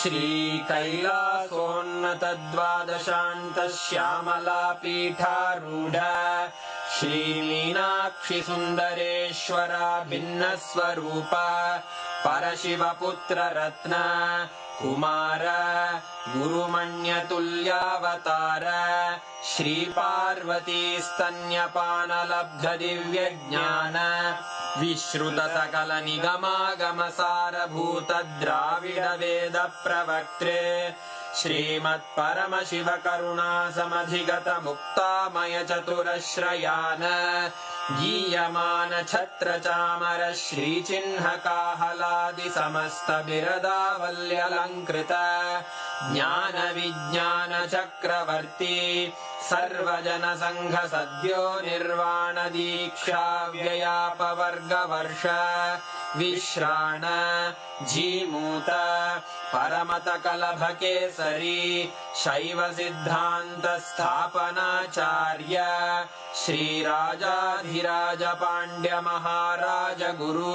श्रीकैलासोन्नतद्वादशान्तश्यामलापीठारूढ श्रीमीनाक्षिसुन्दरेश्वरा भिन्नस्वरूप परशिवपुत्ररत्न Kumar गुरुमण्यतुल्यावतार श्रीपार्वतीस्तन्यपानलब्धदिव्यज्ञान विश्रुतसकलनिगमागमसारभूतद्राविडवेदप्रवक्त्रे श्रीमत्परमशिवकरुणासमधिगतमुक्तामयचतुरश्रयान् गीयमानछत्रचामर श्रीचिह्नकाहलादिसमस्तबिरदावल्यलङ्कृत ज्ञानविज्ञानचक्रवर्ती सर्वजनसङ्घसद्यो निर्वाणदीक्षाव्ययापवर्गवर्ष विश्राण Jimuta परमतकलभकेसरी शैवसिद्धान्तस्थापनाचार्य श्रीराजाधिराजपाण्ड्यमहाराज गुरु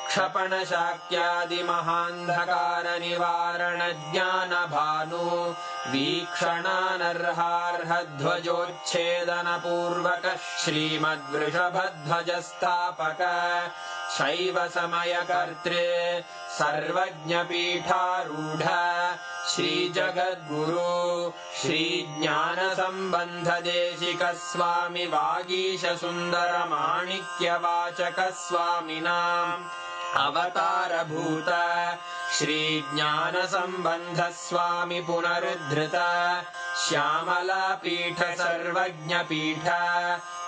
क्षपणशाक्यादिमहान्धकारनिवारणज्ञानभानु वीक्षणानर्हार्हध्वजोच्छेदनपूर्वक श्रीमद्वृषभध्वजस्थापक शैवसमयकर्त्रे सर्वज्ञपीठारूढ श्रीजगद्गुरु श्रीज्ञानसम्बन्धदेशिकस्वामि वागीशसुन्दरमाणिक्यवाचकस्वामिनाम् अवतारभूत श्रीज्ञानसम्बन्धस्वामि पुनरुद्धृत श्यामलापीठ सर्वज्ञपीठ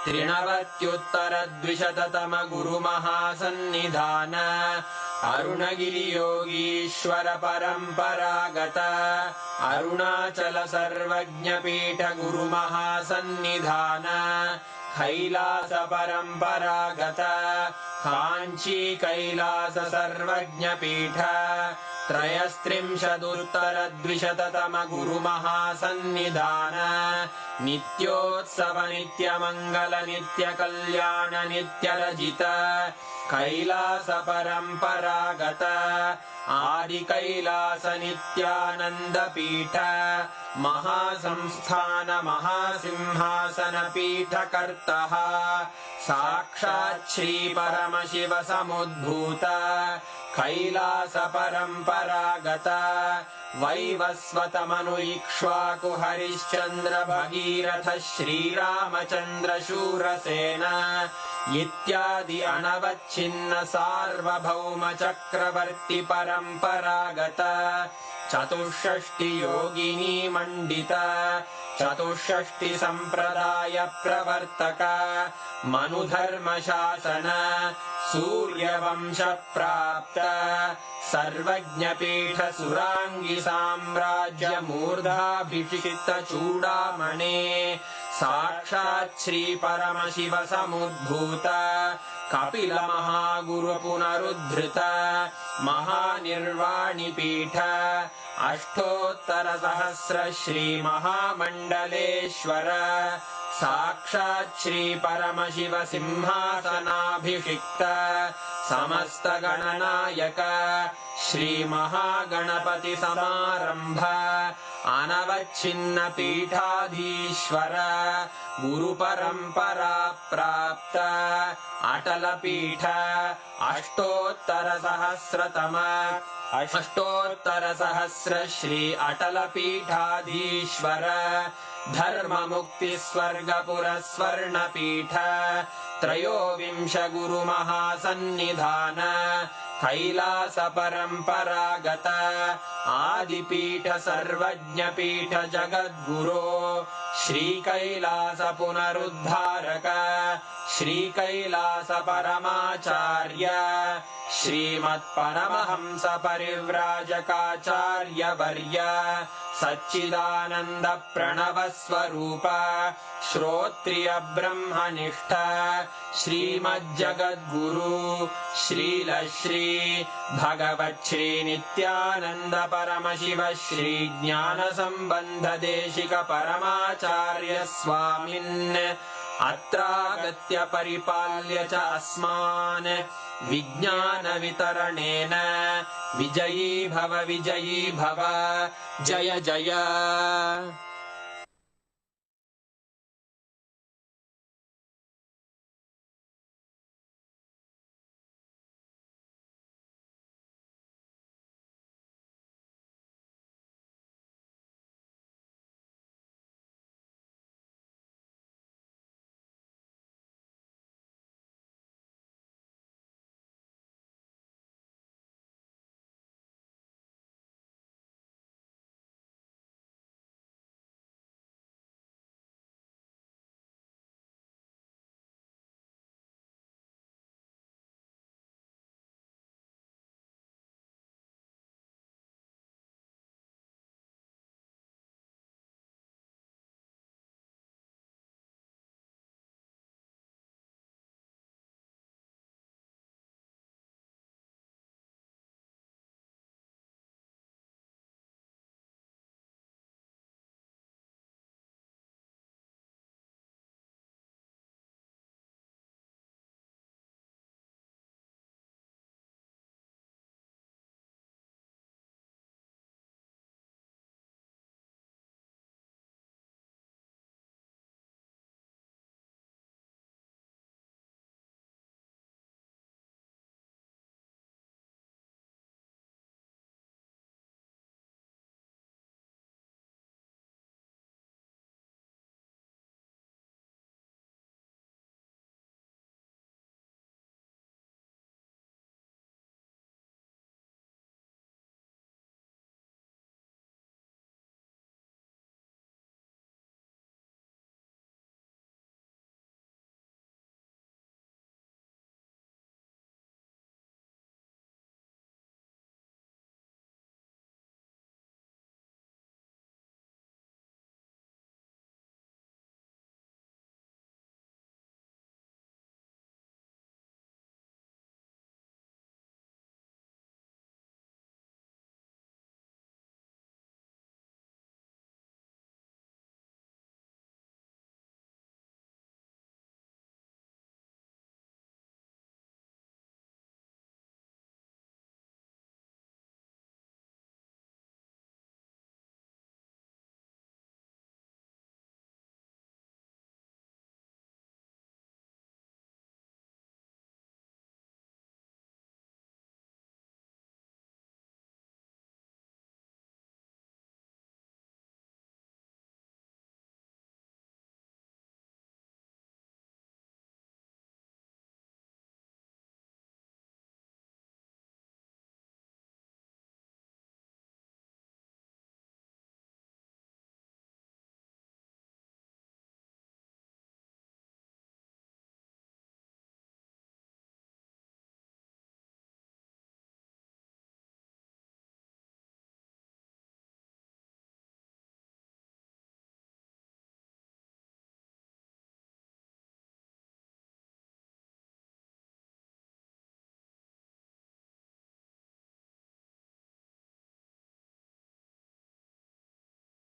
त्रिनवत्युत्तरद्विशततम गुरुमहासन्निधान अरुणगिरियोगीश्वर परम्परागत अरुणाचल सर्वज्ञपीठ गुरुमहासन्निधान कैलास परम्परागत काञ्ची कैलास सर्वज्ञपीठ त्रयस्त्रिंशदुत्तरद्विशततम गुरुमहासन्निधान नित्योत्सव नित्यमङ्गल नित्यकल्याण नित्यरजित कैलास परम्परागत आदि कैलास नित्यानन्दपीठ महासंस्थान महासिंहासन पीठकर्तः साक्षात् श्री परमशिव समुद्भूत कैलास परम्परागत वैवस्वतमनु इक्ष्वाकु हरिश्चन्द्र भगीरथ श्रीरामचन्द्र शूरसेन इत्यादि अनवच्छिन्न सार्वभौम चक्रवर्ति परम्परागत चतुष्षष्टि योगिनी मण्डित चतुष्षष्टि सम्प्रदाय प्रवर्तक मनुधर्म शासन सूर्यवंश प्राप्त सर्वज्ञपीठ सुराङ्गी साम्राज्य मूर्धाभिषिक्त चूडामणे साक्षात् श्री परमशिव समुद्भूत कपिल महागुरु पुनरुद्धृत महानिर्वाणिपीठ अष्टोत्तर सहस्र श्री महामण्डलेश्वर साक्षात् श्री परमशिव सिंहासनाभिषिक्त समस्त गणनायक श्री महागणपति समारंभ अनवच्छिन्न पीठाधीश्वर गुरु परंपरा प्राप्त अटल पीठ अष्टोत्तर सहस्र श्री अटल पीठाधीश्वर धर्म मुक्ति स्वर्गपुर स्वर्ण पीठ त्रयोविंश गुरु महासन्निधान कैलास परम्परागत आदिपीठ सर्वज्ञ पीठ जगद्गुरो श्री कैलास पुनरुद्धारक श्री कैलास परमाचार्य श्रीमत्परमहंस परिव्राजकाचार्य वर्य सच्चिदानंद प्रणव स्वरूप श्रोत्रिय ब्रह्मनिष्ठ श्रीमज्जगद्गुरु श्रील श्री भगवत् श्री नित्यानंद परमशिव श्री ज्ञान संबंध देशिक परमाचार्य स्वामिन् अत्रागत्य परिपाल्य च अस्मान् विज्ञान वितरणेन विजयी भव जय जय।